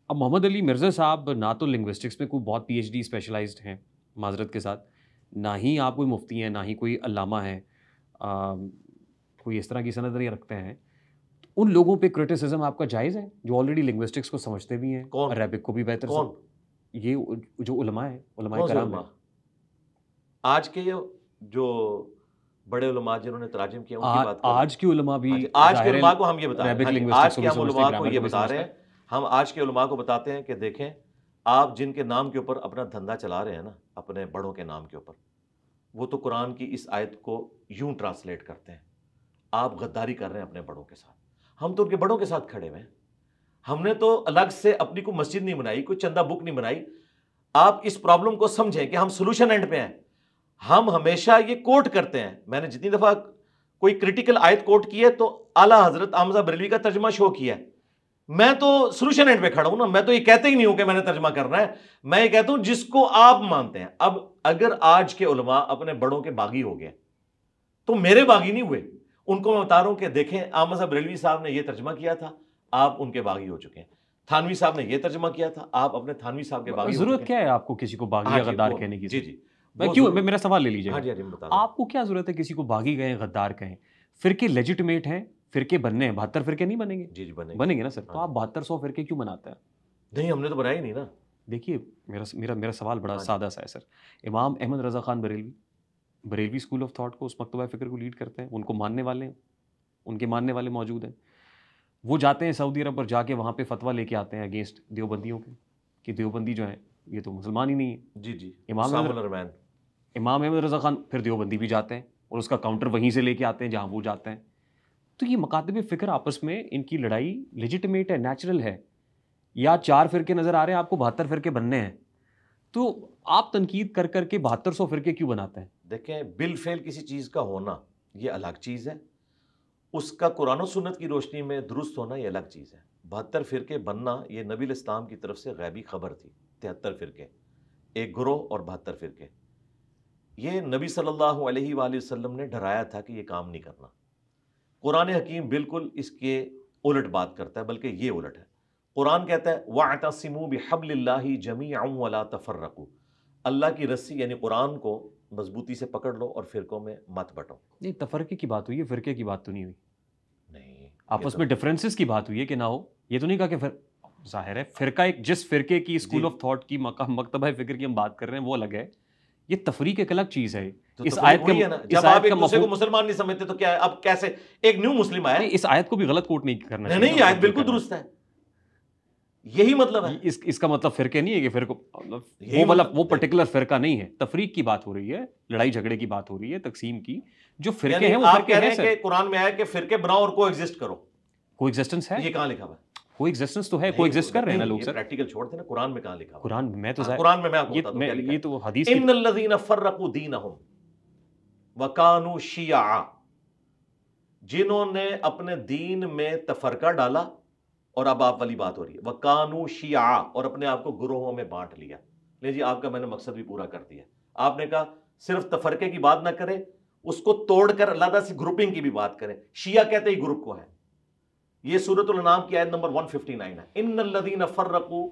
اب محمد علی مرزا صاحب نہ تو لنگوسٹکس میں کوئی بہت PhD اسپیشلائزڈ ہیں معذرت کے ساتھ, نہ ہی آپ کوئی مفتی ہیں, نہ ہی کوئی علامہ ہیں, کوئی اس طرح کی سند نہیں رکھتے ہیں. ان لوگوں پہ کرٹیسزم آپ کا جائز ہے جو آلریڈی لنگوسٹکس کو سمجھتے بھی ہیں, عربک کو بھی بہتر کون؟ یہ جو علماء ہیں, علماء کرام ہیں آج کے جو بڑے علماء جنہوں نے تراجم کیا, ان کی بات کریں. آج کے علماء بھی, آج کے علماء کو ہم یہ بتا رہے ہیں, آج کے ہم علماء کو یہ بتا رہے ہیں, ہم آج کے علماء کو بتاتے ہیں کہ دیکھیں آپ جن کے نام کے اوپر اپنا دھندا چلا رہے ہیں نا, اپنے بڑوں کے نام کے اوپر, وہ تو قرآن کی اس آیت کو یوں ٹرانسلیٹ کرتے ہیں. آپ غداری کر رہے ہیں اپنے بڑوں کے ساتھ. ہم تو ان کے بڑوں کے ساتھ کھڑے ہوئے ہیں. ہم نے تو الگ سے اپنی کوئی مسجد نہیں بنائی, کوئی چندہ بک نہیں بنائی. آپ اس پرابلم کو سمجھیں کہ ہم سولوشن اینڈ پہ ہیں. ہم ہمیشہ یہ کوٹ کرتے ہیں, میں نے جتنی دفعہ کوئی کریٹیکل آیت کوٹ کی ہے تو اعلیٰ حضرت احمد بریلوی کا ترجمہ شو کیا ہے. میں تو سولوشن اینڈ پہ کھڑا ہوں نا, میں تو یہ کہتے ہی نہیں ہوں کہ میں نے ترجمہ کرنا ہے, میں یہ کہتا ہوں جس کو آپ مانتے ہیں. اب اگر آج کے علماء اپنے بڑوں کے باغی ہو گئے تو میرے باغی نہیں ہوئے. ان کو میں بتا رہا ہوں کہ دیکھیں احمد بریلوی صاحب نے یہ ترجمہ کیا تھا, آپ ان کے باغی ہو چکے ہیں. تھانوی صاحب نے یہ ترجمہ کیا تھا, آپ اپنے تھانوی صاحب کے باغی ہو چکے ہیں. ضرورت کیا ہے آپ کو کسی کو باغی یا غدار کہنے کی؟ جی میرا سوال لے لیجیے. آپ کو کیا ضرورت ہے کسی کو باغی کہیں, غدار کہیں؟ فرقے لیجیٹمیٹ ہیں, فرقے بننے ہیں, 72 فرقے نہیں بنیں گے؟ جی بنیں گے نا سر. تو آپ 7200 فرقے کیوں بناتے ہیں؟ نہیں, ہم نے تو بنایا ہی نہیں نا. دیکھیے میرا سوال بڑا سادہ سا ہے sir. Imam Ahmad Raza Khan Barelvi school of thought کو, اس مکتبہ فکر کو لیڈ کرتے ہیں, ان کو ماننے والے ہیں, ان کے ماننے والے موجود ہیں. وہ جاتے ہیں سعودی عرب پر, جا کے وہاں پہ فتویٰ لے کے آتے ہیں اگینسٹ دیوبندیوں کے, کہ دیوبندی جو ہیں یہ تو مسلمان ہی نہیں ہے. جی امام احمد رضا خان پھر دیوبندی بھی جاتے ہیں اور اس کا کاؤنٹر وہیں سے لے کے آتے ہیں جہاں وہ جاتے ہیں. تو یہ مکاتب فکر آپس میں ان کی لڑائی لیجیٹمیٹ ہے, نیچرل ہے. یا 4 فرقے نظر آ رہے ہیں آپ کو, 72 فرقے بننے ہیں, تو آپ تنقید کر کر کے 7200 فرقے کیوں بناتے ہیں؟ دیکھیں بالفعل کسی چیز کا ہونا یہ الگ چیز ہے, اس کا قرآن و سنت کی روشنی میں درست ہونا یہ الگ چیز ہے. 72 فرقے بننا یہ نبی الاسلام کی طرف سے غیبی خبر تھی, 73 فرقے، ایک گروہ اور 72 فرقے. یہ نبی صلی اللہ علیہ وآلہ وسلم نے ڈرایا تھا کہ یہ کام نہیں کرنا. قرآن حکیم بالکل اس کے الٹ بات کرتا ہے، بلکہ یہ الٹ ہے. قرآن کہتا ہے وَاعْتَصِمُوا بِحَبْلِ اللَّهِ جَمِيعًا وَلَا تَفَرَّقُوا، اللہ کی رسی یعنی قرآن کو مضبوطی سے پکڑ لو اور فرقوں میں مت بٹو. نہیں، تفرقے کی بات ہوئی ہے، فرقے کی بات تو نہیں ہوئی. نہیں، آپس میں ڈفرینسز کی بات ہوئی ہے کہ نہ ہو. یہ تو نہیں کہا کہ ظاہر ہے فرقہ ایک جس فرقے کی اسکول آف تھاٹ کی مکتبہ فکر کی ہم بات کر رہے ہیں وہ الگ ہے. یہ تفریق ایک الگ چیز ہے. اس آیت کا جب آپ ایک دوسرے کو مسلمان نہیں سمجھتے تو کیا ہے؟ اب کیسے ایک نیو مسلم آیا؟ اس آیت کو بھی غلط کوٹ نہیں کرنا چاہیے. نہیں، یہ آیت بالکل درست ہے، یہی مطلب ہے. اس کا مطلب فرقے نہیں ہے کہ فرقہ وہ پرٹیکولر فرقہ نہیں ہے. تفریق کی بات ہو رہی ہے، لڑائی جھگڑے کی بات ہو رہی ہے، تقسیم کی. جو فرقے ہیں وہ فرقے ہیں. کہ قرآن میں آیا کہ فرقے بناؤ اور کو ایگزسٹ کرو. کو ایگزسٹنس ہے، یہ کہاں لکھا ہوا ہے؟ کو ایگزسٹنس تو ہے، کو ایگزسٹ کر رہے ہیں نا لوگ. سر پریکٹیکل چھوڑ دیں نا، قرآن میں کہاں لکھا ہوا؟ قرآن میں تو قرآن میں آپ کو بتا دوں کیا لکھا ہے. یہ تو حدیث ان الذین فرقوا دینہم وکانوا شیعا، جنہوں نے اپنے دین میں تفرقہ ڈالا، اور اب آپ والی بات ہو رہی ہے وکانوا شیعا، اور اپنے آپ کو گروہوں میں بانٹ لیا. لے جی آپ کا میں نے مقصد بھی پورا کر دیا. آپ نے کہا صرف تفرقے کی بات نہ کرے، اس کو توڑ کر علیحدہ سے گروپنگ کی بھی بات کریں. شیعہ کہتے ہی گروپ کو ہے. یہ سورۃ الانعام کی آیت نمبر 159 ہے. ان الذین فرقوا،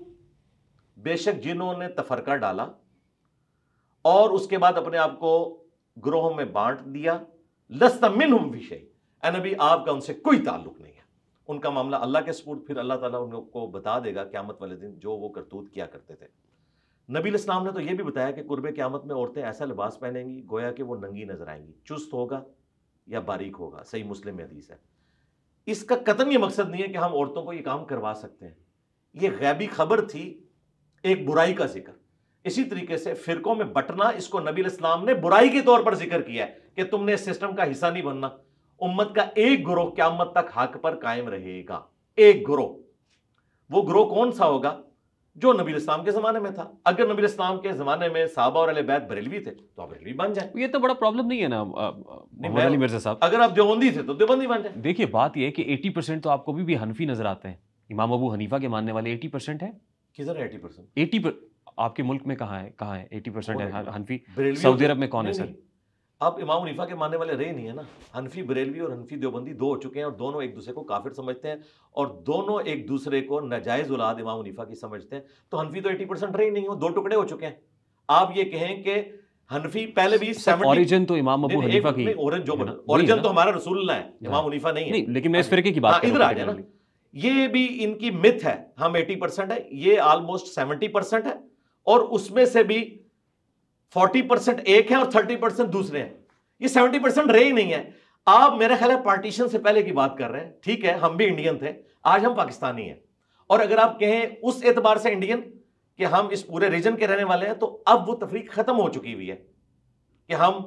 بے شک جنہوں نے تفرقہ ڈالا اور اس کے بعد اپنے آپ کو گروہوں میں بانٹ دیا، لست منہم فی شیء، اے نبی آپ کا ان سے کوئی تعلق نہیں ہے. ان کا معاملہ اللہ کے سپرد، پھر اللہ تعالیٰ ان کو بتا دے گا قیامت والے دن جو وہ کرتوت کیا کرتے تھے. نبی علیہ السلام نے تو یہ بھی بتایا کہ قرب قیامت میں عورتیں ایسا لباس پہنیں گی گویا کہ وہ ننگی نظر آئیں گی، چست ہوگا یا باریک ہوگا. صحیح مسلم میں حدیث ہے. اس کا قطعاً یہ مقصد نہیں ہے کہ ہم عورتوں کو یہ کام کروا سکتے ہیں. یہ غیبی خبر تھی، ایک برائی کا ذکر. اسی طریقے سے فرقوں میں بٹنا، اس کو نبی علیہ السلام نے برائی کے طور پر ذکر کیا ہے کہ تم نے اس سسٹم کا حصہ نہیں بننا. امت کا ایک گروہ قیامت تک حق پر قائم رہے گا. ایک گروہ. وہ گروہ کون سا ہوگا؟ جو نبی علیہ السلام کے زمانے میں تھا. اگر نبی علیہ السلام کے زمانے میں صحابہ اور اہل بیت بریلوی تھے تو آپ بریلوی بن جائیں. یہ تو بڑا پرابلم نہیں ہے نا محمد علی مرزا صاحب. اگر آپ دیوبندی تھے تو دیوبندی بن جائیں. دیکھیے بات یہ ہے کہ 80% تو آپ کو بھی حنفی نظر آتے ہیں. امام ابو حنیفہ کے ماننے والے 80% ہیں. کدھر 80%؟ 80 آپ کے ملک میں کہاں ہے 80% ہے حنفی. سعودی عرب میں کون ہے سر؟ آپ امام حنیفہ کے ماننے والے رہے نہیں ہیں نا. حنفی بریلوی اور حنفی دیوبندی دو ہو چکے ہیں، اور دونوں ایک دوسرے کو کافر سمجھتے ہیں، اور دونوں ایک دوسرے کو ناجائز اولاد امام حنیفہ کی سمجھتے ہیں. تو حنفی تو 80% رہے نہیں ہو، دو ٹکڑے ہو چکے ہیں. آپ یہ کہیں کہ حنفی پہلے بھی 70 اوریجن تو امام ابو حنیفہ کی، اوریجن تو ہمارا رسول اللہ ہے، امام حنیفہ نہیں ہے. لیکن میں اس فرقے کی بات ادھر آ جائے نا. یہ بھی ان کی مت ہے. ہم 80% ہے، یہ آلموسٹ 70% ہے، اور اس میں سے بھی 40% ایک ہے اور 30% دوسرے ہیں. یہ 70% رہے ہی نہیں ہے. آپ میرا خیال ہے پارٹیشن سے پہلے کی بات کر رہے ہیں. ٹھیک ہے ہم بھی انڈین تھے، آج ہم پاکستانی ہیں. اور اگر آپ کہیں اس اعتبار سے انڈین کہ ہم اس پورے ریجن کے رہنے والے ہیں، تو اب وہ تفریق ختم ہو چکی ہوئی ہے کہ ہم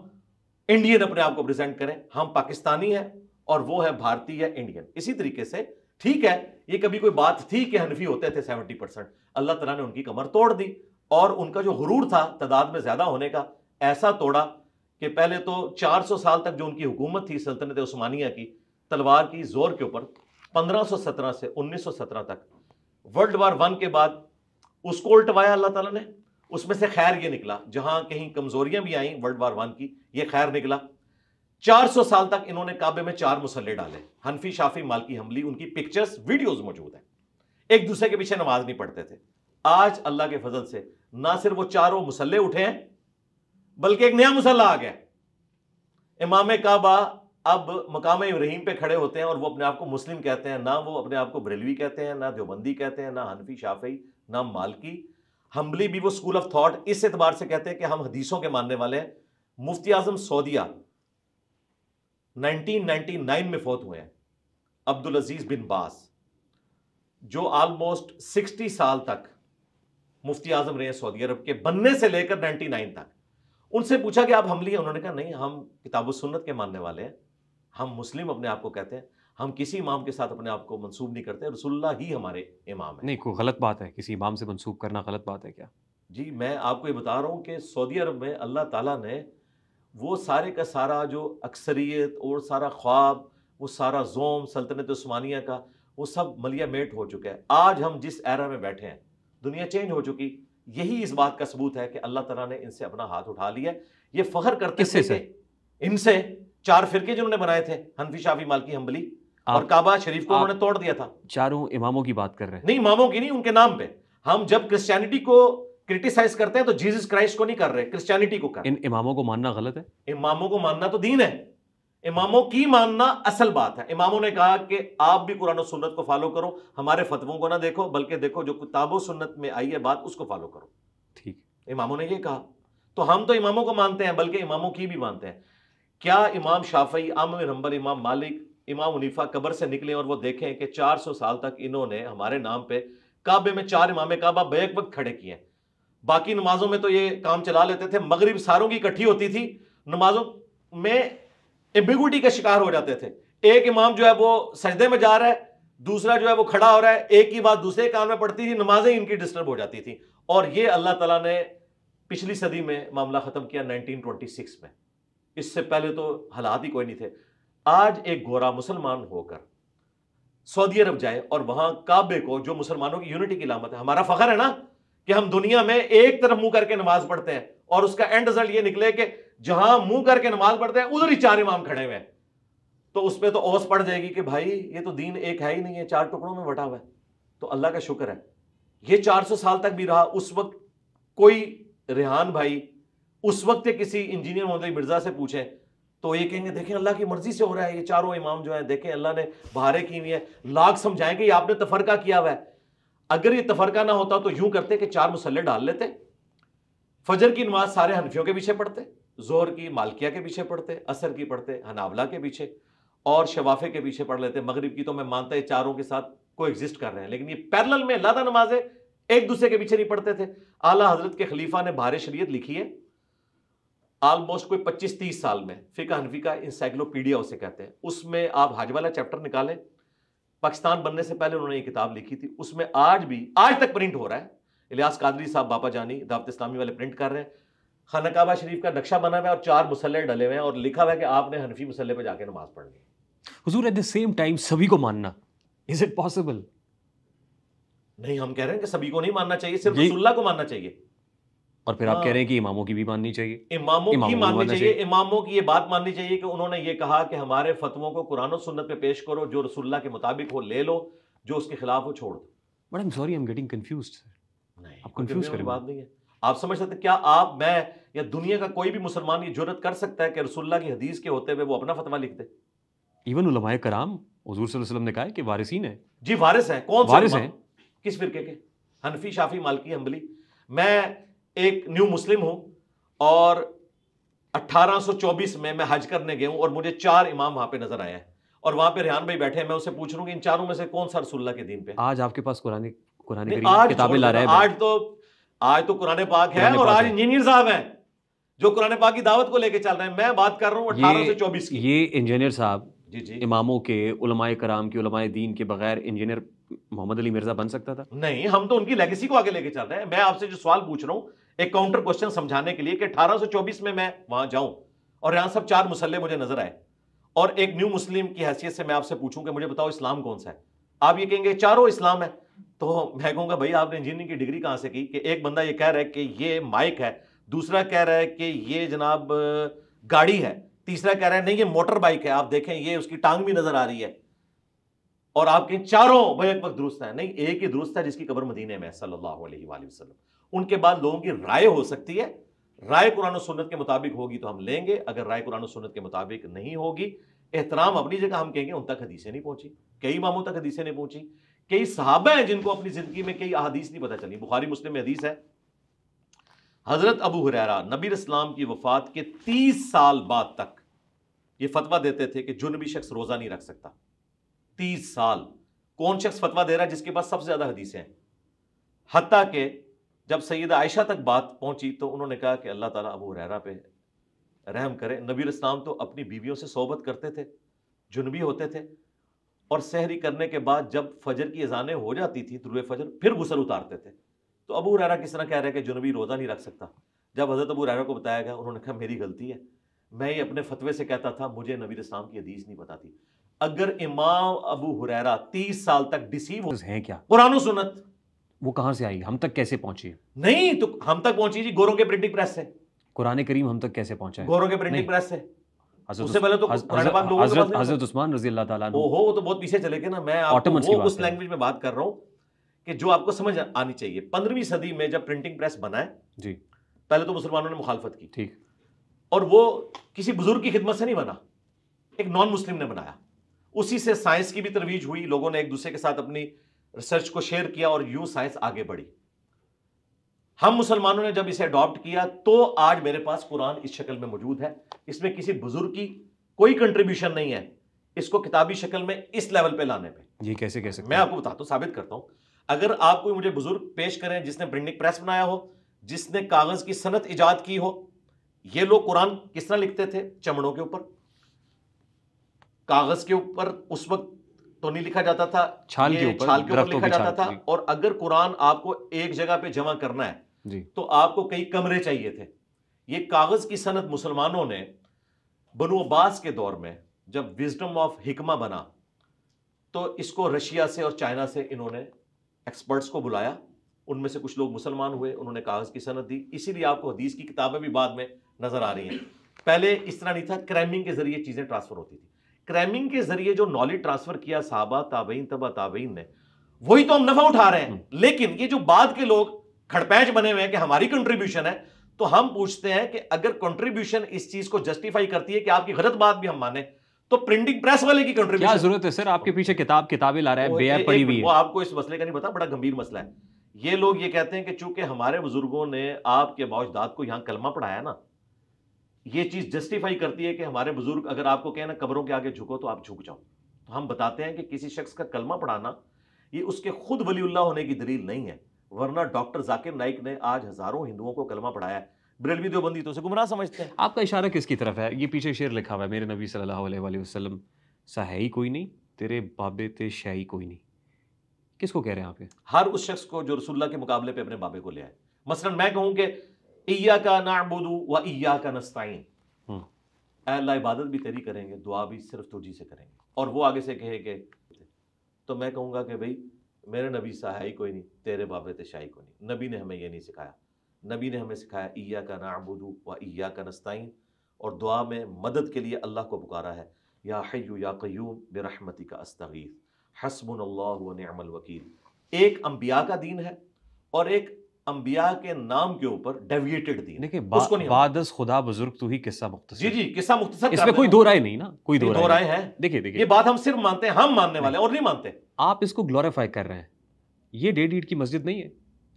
انڈین اپنے آپ کو پریزنٹ کریں. ہم پاکستانی ہیں اور وہ ہے بھارتی یا انڈین. اسی طریقے سے ٹھیک ہے یہ کبھی کوئی بات تھی کہ حنفی ہوتے تھے 70%. اللہ تعالیٰ نے ان کی کمر توڑ دی، اور ان کا جو غرور تھا تعداد میں زیادہ ہونے کا، ایسا توڑا کہ پہلے تو 400 سال تک جو ان کی حکومت تھی سلطنت عثمانیہ کی، تلوار کی زور کے اوپر، 1517 سے 1917 تک، ورلڈ وار 1 کے بعد اس کو الٹوایا اللہ تعالیٰ نے. اس میں سے خیر یہ نکلا، جہاں کہیں کمزوریاں بھی آئیں ورلڈ وار 1 کی، یہ خیر نکلا. 400 سال تک انہوں نے کعبے میں 4 مسلح ڈالے، حنفی، شافعی، مالکی، حنبلی. ان کی پکچرز ویڈیوز موجود ہیں. ایک دوسرے کے پیچھے نماز نہیں پڑھتے تھے. آج اللہ کے فضل سے نہ صرف وہ چاروں مسلح اٹھے ہیں، بلکہ ایک نیا مسلح آ گیا. امام کعبہ اب مقام ابراہیم پہ کھڑے ہوتے ہیں، اور وہ اپنے آپ کو مسلم کہتے ہیں. نہ وہ اپنے آپ کو بریلوی کہتے ہیں، نہ دیوبندی کہتے ہیں، نہ حنفی، شافعی، نہ مالکی. حنبلی بھی وہ اسکول آف تھاٹ اس اعتبار سے کہتے ہیں کہ ہم حدیثوں کے ماننے والے ہیں. مفتی اعظم سعودیہ 1999 میں فوت ہوئے ہیں، عبدالعزیز بن باز، جو آلموسٹ 60 سال تک مفتی اعظم رہے ہیں سعودی عرب کے، بننے سے لے کر 99 تک. ان سے پوچھا کہ آپ حنبلی ہیں؟ انہوں نے کہا نہیں، ہم کتاب و سنت کے ماننے والے ہیں، ہم مسلم اپنے آپ کو کہتے ہیں، ہم کسی امام کے ساتھ اپنے آپ کو منسوب نہیں کرتے، رسول اللہ ہی ہمارے امام ہیں. نہیں، کوئی غلط بات ہے کسی امام سے منسوب کرنا؟ غلط بات ہے کیا؟ جی میں آپ کو یہ بتا رہا ہوں کہ سعودی عرب میں اللہ تعالیٰ نے وہ سارے کا سارا جو اکثریت اور سارا خواب، وہ سارا زوم سلطنت عثمانیہ کا، وہ سب ملیہ میٹ ہو چکا ہے. آج ہم جس ایرا میں بیٹھے ہیں دنیا چینج ہو چکی. یہی اس بات کا ثبوت ہے کہ اللہ تعالیٰ نے ان سے اپنا ہاتھ اٹھا لیا. یہ فخر کرتے تھے کہ ان سے 4 فرقے جنہوں نے بنائے تھے, حنفی, شافعی, مالکی, حنبلی, اور کعبہ شریف کو انہوں نے توڑ دیا تھا. چاروں اماموں کی بات کر رہے ہیں؟ نہیں, اماموں کی نہیں, ان کے نام پہ. ہم جب کرسچینٹی کو کرٹیسائز کرتے ہیں تو جیسس کرائسٹ کو نہیں کر رہے, کرسچینٹی کو کر رہے ہیں. ان اماموں کو ماننا غلط ہے؟ اماموں کو ماننا تو دین ہے, اماموں کی ماننا اصل بات ہے. اماموں نے کہا کہ آپ بھی قرآن و سنت کو فالو کرو, ہمارے فتووں کو نہ دیکھو, بلکہ دیکھو جو کتاب و سنت میں آئی ہے بات اس کو فالو کرو. ٹھیک, اماموں نے یہ کہا. تو ہم تو اماموں کو مانتے ہیں, بلکہ اماموں کی بھی مانتے ہیں. کیا امام شافعی, احمد بن حنبل, امام مالک, امام حنیفہ قبر سے نکلے اور وہ دیکھیں کہ 400 سال تک انہوں نے ہمارے نام پہ کعبے میں 4 امام کعبہ بیک وقت کھڑے کیے ہیں. باقی نمازوں میں تو یہ کام چلا لیتے تھے, مغرب ساروں کی اکٹھی ہوتی تھی, نمازوں میں ایمبیگوٹی کا شکار ہو جاتے تھے. ایک امام جو ہے وہ سجدے میں جا رہا ہے, دوسرا جو ہے وہ کھڑا ہو رہا ہے, ایک ہی بات دوسرے کان میں پڑتی تھی, نمازیں ان کی ڈسٹرب ہو جاتی تھی. اور یہ اللہ تعالیٰ نے پچھلی صدی میں معاملہ ختم کیا 1926 میں. اس سے پہلے تو حالات ہی کوئی نہیں تھے. آج ایک گورا مسلمان ہو کر سعودی عرب جائے اور وہاں کعبے کو, جو مسلمانوں کی یونٹی کی علامت ہے, ہمارا فخر ہے نا کہ ہم دنیا میں ایک طرف منہ کر کے نماز پڑھتے ہیں, اور اس کا اینڈ رزلٹ یہ نکلے کہ جہاں منہ کر کے نماز پڑھتے ہیں ادھر ہی 4 امام کھڑے ہوئے ہیں, تو اس پہ تو اوس پڑ جائے گی کہ بھائی یہ تو دین ایک ہے ہی نہیں ہے, 4 ٹکڑوں میں بٹا ہوا ہے. تو اللہ کا شکر ہے یہ 400 سال تک بھی رہا. اس وقت کوئی ریحان بھائی اس وقت کسی انجینئر محمد علی مرزا سے پوچھیں تو یہ کہیں گے دیکھیں اللہ کی مرضی سے ہو رہا ہے, یہ 4 امام جو ہیں دیکھیں اللہ نے بہاریں کی ہوئی ہیں. لاکھ سمجھائیں کہ یہ آپ نے تفرقہ کیا ہوا ہے. اگر یہ تفرقہ نہ ہوتا تو یوں کرتے کہ 4 مصلے ڈال لیتے, فجر کی نماز سارے حنفیوں کے پیچھے پڑھتے, ظہر کی مالکیہ کے پیچھے پڑھتے, عصر کی پڑھتے حنابلہ کے پیچھے, اور شوافے کے پیچھے پڑھ لیتے. مغرب کی تو میں مانتا ہے چاروں کے ساتھ کو ایگزسٹ کر رہے ہیں, لیکن یہ پیرلل میں علیحدہ نمازیں ایک دوسرے کے پیچھے نہیں پڑھتے تھے. اعلیٰ حضرت کے خلیفہ نے بہار شریعت لکھی ہے آلموسٹ کوئی 25-30 سال میں, فقہ حنفی کا انسائکلوپیڈیا اسے کہتے ہیں. اس میں آپ حج والا چیپٹر نکالیں, پاکستان بننے سے پہلے انہوں نے یہ کتاب لکھی تھی. اس میں آج بھی آج تک پرنٹ ہو رہا ہے. الیاس قادری صاحب باپا جانی دعوت اسلامی والے پرنٹ کر رہے ہیں. خانہ کعبہ شریف کا نقشہ بنا ہوا ہے اور 4 مصلے ڈلے ہوئے ہیں, اور لکھا ہوا ہے کہ آپ نے حنفی مصلے پہ جا کے نماز پڑھنی ہے. حضور ایٹ دا سیم ٹائم سبھی کو ماننا, از اٹ پاسبل؟ نہیں, ہم کہہ رہے ہیں کہ سبھی کو نہیں ماننا چاہیے, صرف رسول اللہ کو ماننا چاہیے. اور پھر آپ کہہ رہے ہیں کہ اماموں کی بھی ماننی چاہیے. اماموں کی ماننی چاہیے. اماموں کی یہ بات ماننی چاہیے کہ انہوں نے یہ کہا کہ ہمارے فتووں کو قرآن و سنت پہ پیش کرو, جو رسول اللہ کے مطابق ہو لے لو, جو اس کے خلاف ہو چھوڑ دو. But I am sorry, I am getting confused. نہیں, آپ کنفیوز کریں بات نہیں ہے. آپ سمجھ سکتے کیا آپ, میں یا دنیا کا کوئی بھی مسلمان یہ جرت کر سکتا ہے کہ رسول اللہ کی حدیث کے ہوتے ہوئے وہ اپنا فتویٰ لکھ دے؟ ایون علماء کرام حضور صلی اللہ علیہ وسلم نے کہا ہے کہ وارثین ہیں. جی وارث ہیں. کون سے وارث ہیں؟ کس فرقے کے؟ حنفی, شافعی, مالکی, حنبلی. میں ایک نیو مسلم ہوں اور 1824 میں حج کرنے گیا ہوں اور مجھے 4 امام وہاں پہ نظر آئے ہیں, اور وہاں پہ ریحان بھائی بیٹھے ہیں. میں اسے پوچھ رہا ہوں کہ ان چاروں میں سے کون سا رسول اللہ کے دین پہ؟ آج آپ کے پاس قرآن کریم کتابیں لا رہے ہیں. آج تو قرآن پاک ہے, اور آج انجینئر صاحب ہیں جو قرآن پاک کی دعوت کو لے کے چل رہے ہیں. میں بات کر رہا ہوں 1824 کی. یہ انجینئر صاحب جی اماموں کے, علماء کرام کے, علماء دین کے بغیر انجینئر محمد علی مرزا بن سکتا تھا؟ نہیں, ہم تو ان کی لیگیسی کو آگے لے کے چل رہے ہیں. میں آپ سے جو سوال پوچھ رہا ہوں ایک کاؤنٹر کوسچن سمجھانے کے لیے کہ 1824 میں وہاں جاؤں اور یہاں سب 4 مصلے مجھے نظر آئے, اور ایک نیو مسلم کی حیثیت سے میں آپ سے پوچھوں کہ مجھے بتاؤ اسلام کون سا ہے. آپ یہ کہیں گے چاروں اسلام ہے, تو میں کہوں گا بھائی آپ نے انجینئرنگ کی ڈگری کہاں سے کی کہ ایک بندہ یہ کہہ رہا ہے کہ یہ مائک ہے, دوسرا کہہ رہا ہے کہ یہ جناب گاڑی ہے, تیسرا کہہ رہا ہے نہیں یہ موٹر بائک ہے, آپ دیکھیں یہ اس کی ٹانگ بھی نظر آ رہی ہے, اور آپ کے چاروں بیک وقت درست ہیں. نہیں, ایک ہی درست ہے جس کی قبر مدینے میں صلی اللہ علیہ وآلہ وسلم. ان کے بعد لوگوں کی رائے ہو سکتی ہے, رائے قرآن و سنت کے مطابق ہوگی تو ہم لیں گے, اگر رائے قرآن و سنت کے مطابق نہیں ہوگی, احترام اپنی جگہ, ہم کہیں گے ان تک حدیثیں نہیں پہنچی, کئی اماموں تک حدیثیں نہیں پہنچی, کئی صحابہ ہیں جن کو اپنی زندگی میں کئی احادیث نہیں پتہ چلی. بخاری مسلم میں حدیث ہے, حضرت ابو ہریرہ نبی اسلام کی وفات کے 30 سال بعد تک یہ فتویٰ دیتے تھے کہ جنبی شخص روزہ نہیں رکھ سکتا. 30 سال. کون شخص فتویٰ دے رہا ہے جس کے پاس سب سے زیادہ حدیثیں ہیں؟ حتیٰ کہ جب سیدہ عائشہ تک بات پہنچی تو انہوں نے کہا کہ اللہ تعالیٰ ابو ہریرہ پہ رحم کرے. نبی اسلام تو اپنی بیویوں سے صحبت کرتے تھے, جنبی ہوتے تھے, اور سحری کرنے کے بعد جب فجر کی اذانیں ہو جاتی تھی, طلوع فجر, پھر غسل اتارتے تھے. تو ابو ہریرہ کس طرح کہہ رہے کہ جنبی روزہ نہیں رکھ سکتا؟ جب حضرت ابو ہریرہ کو بتایا گیا, انہوں نے کہا میری غلطی ہے, میں یہ اپنے فتوے سے کہتا تھا, مجھے نبی اسلام کی حدیث نہیں پتہ تھی. اگر امام ابو ہریرہ 30 سال تک ڈیسیو ہیں کیا قرآن و سنت, وہ کہاں سے آئی, ہم تک کیسے پہنچی؟ نہیں تو ہم تک پہنچی جی گوروں کے پرنٹنگ پریس سے. قرآن کریم ہم تک کیسے پہنچا ہے؟ گوروں کے پرنٹنگ پریس سے. اس سے پہلے تو حضرت عثمان رضی اللہ تعالیٰ عنہ. وہ تو بہت پیچھے چلے گئے نا, میں آپ کو اس لینگویج میں بات کر رہا ہوں کہ جو آپ کو سمجھ آنی چاہیے. 15ویں صدی میں جب پرنٹنگ پریس بنا ہے جی, پہلے تو مسلمانوں نے مخالفت کی, ٹھیک, اور وہ کسی بزرگ کی خدمت سے نہیں بنا, ایک نان مسلم نے بنایا. اسی سے سائنس کی بھی ترویج ہوئی, لوگوں نے ایک دوسرے کے ساتھ اپنی ریسرچ کو شیئر کیا اور یوں سائنس آگے بڑھی. ہم مسلمانوں نے جب اسے اڈاپٹ کیا تو آج میرے پاس قرآن اس شکل میں موجود ہے. اس میں کسی بزرگ کی کوئی کنٹریبیوشن نہیں ہے اس کو کتابی شکل میں اس لیول پہ لانے پہ. یہ کیسے کہہ سکتے میں آپ کو بتاتا ہوں, ثابت کرتا ہوں. اگر آپ کوئی مجھے بزرگ پیش کریں جس نے پرنٹنگ پریس بنایا ہو, جس نے کاغذ کی صنعت ایجاد کی ہو. یہ لوگ قرآن کس طرح لکھتے تھے؟ چمڑوں کے اوپر, کاغذ کے اوپر اس وقت تو نہیں لکھا جاتا تھا, چھال کے اوپر لکھا جاتا تھا. اور اگر قرآن آپ کو ایک جگہ پہ جمع کرنا ہے تو آپ کو کئی کمرے چاہیے تھے. یہ کاغذ کی صنعت مسلمانوں نے بنو عباس کے دور میں جب وزڈم آف حکمہ بنا تو اس کو رشیا سے اور چائنا سے انہوں نے ایکسپرٹس کو بلایا. ان میں سے کچھ لوگ مسلمان ہوئے, انہوں نے کاغذ کی صنعت دی. اسی لیے آپ کو حدیث کی کتابیں بھی بعد میں نظر آ رہی ہیں. پہلے اس طرح نہیں تھا, کریمنگ کے ذریعے چیزیں ٹرانسفر ہوتی تھی. کریمنگ کے ذریعے جو نالج ٹرانسفر کیا صحابہ, تابعین, تبع تابعین نے, وہی تو ہم نفع اٹھا رہے ہیں. لیکن یہ جو بعد کے لوگ کھڑپینچ بنے ہوئے ہیں کہ ہماری کنٹریبیوشن ہے, تو ہم پوچھتے ہیں کہ اگر کنٹریبیوشن اس چیز کو جسٹیفائی کرتی ہے کہ آپ کی غلط بات بھی ہم مانیں, تو پرنٹنگ پریس والے کی کنٹریبیوشن کیا ضرورت ہے سر؟ آپ کے پیچھے کتابیں لا رہا ہے, بے عیب پڑی ہوئی ہے. وہ آپ کو اس مسئلے کا نہیں پتا, بڑا گمبھیر مسئلہ ہے. یہ لوگ یہ کہتے ہیں کہ چونکہ ہمارے بزرگوں نے آپ کے باوجداد کو یہاں کلمہ پڑھایا نا, یہ چیز جسٹیفائی کرتی ہے کہ ہمارے بزرگ اگر آپ کو کہنا قبروں کے آگے جھکو تو آپ جھک جاؤ. تو ہم بتاتے ہیں کہ کسی شخص کا کلمہ پڑھانا یہ اس کے خود ولی اللہ ہونے کی دلیل نہیں ہے, ورنہ ڈاکٹر ذاکر نائک نے آج ہزاروں ہندوؤں کو کلمہ پڑھایا ہے. بریلوی دیوبندی تو اسے گمراہ سمجھتے ہیں. آپ کا اشارہ کس کی طرف ہے؟ یہ پیچھے شعر لکھا ہوا ہے, میرے نبی صلی اللہ علیہ وآلہ وسلم سا ہے ہی کوئی نہیں, تیرے بابے تے شاہی کوئی نہیں. کس کو کہہ رہے ہیں آپ؟ ہر اس شخص کو جو رسول اللہ کے مقابلے پہ اپنے بابے کو لے آئے. مثلا میں کہوں کہ ایاک نعبد و ایاک نستعین, اے اللہ عبادت بھی تیری کریں گے, دعا بھی صرف تجھی سے کریں گے, اور وہ آگے سے کہے کہ, تو میں کہوں گا کہ بھئی میرے نبی سا ہے ہی کوئی نہیں, تیرے بابے تے شاہی کوئی نہیں. نبی نے ہمیں یہ نہیں سکھایا. نبی نے ہمیں سکھایا ایاک نعبد و ایاک نستعین, اور دعا میں مدد کے لیے اللہ کو پکارا ہے, یا حی یا قیوم برحمتک استغیث حسبنا اللہ و نعم الوکیل. ایک انبیاء کا دین ہے اور ایک انبیاء کے نام کے اوپر ڈیویٹڈ دین. دیکھیں بعد از خدا بزرگ تو ہی قصہ مختصر. جی قصہ مختصر, اس میں کوئی دو رائے نہیں نا, کوئی دو رائے ہیں. دیکھیں یہ بات ہم صرف مانتے ہیں, ہم ماننے والے اور نہیں مانتے. آپ اس کو گلوریفائی کر رہے ہیں. یہ ڈیڈ ایڈ کی مسجد نہیں ہے,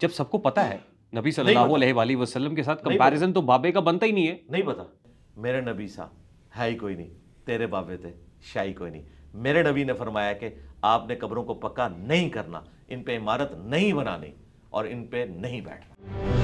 جب سب کو پتا ہے نبی صلی اللہ علیہ وآلہ وسلم کے ساتھ کمپیریزن تو بابے کا بنتا ہی نہیں ہے. نہیں پتا, میرے نبی سا ہے ہی کوئی نہیں, تیرے بابے تھے شاہی کوئی نہیں. میرے نبی نے فرمایا کہ آپ نے قبروں کو پکا نہیں کرنا, ان پہ عمارت نہیں بنانی اور ان پہ نہیں بیٹھنا.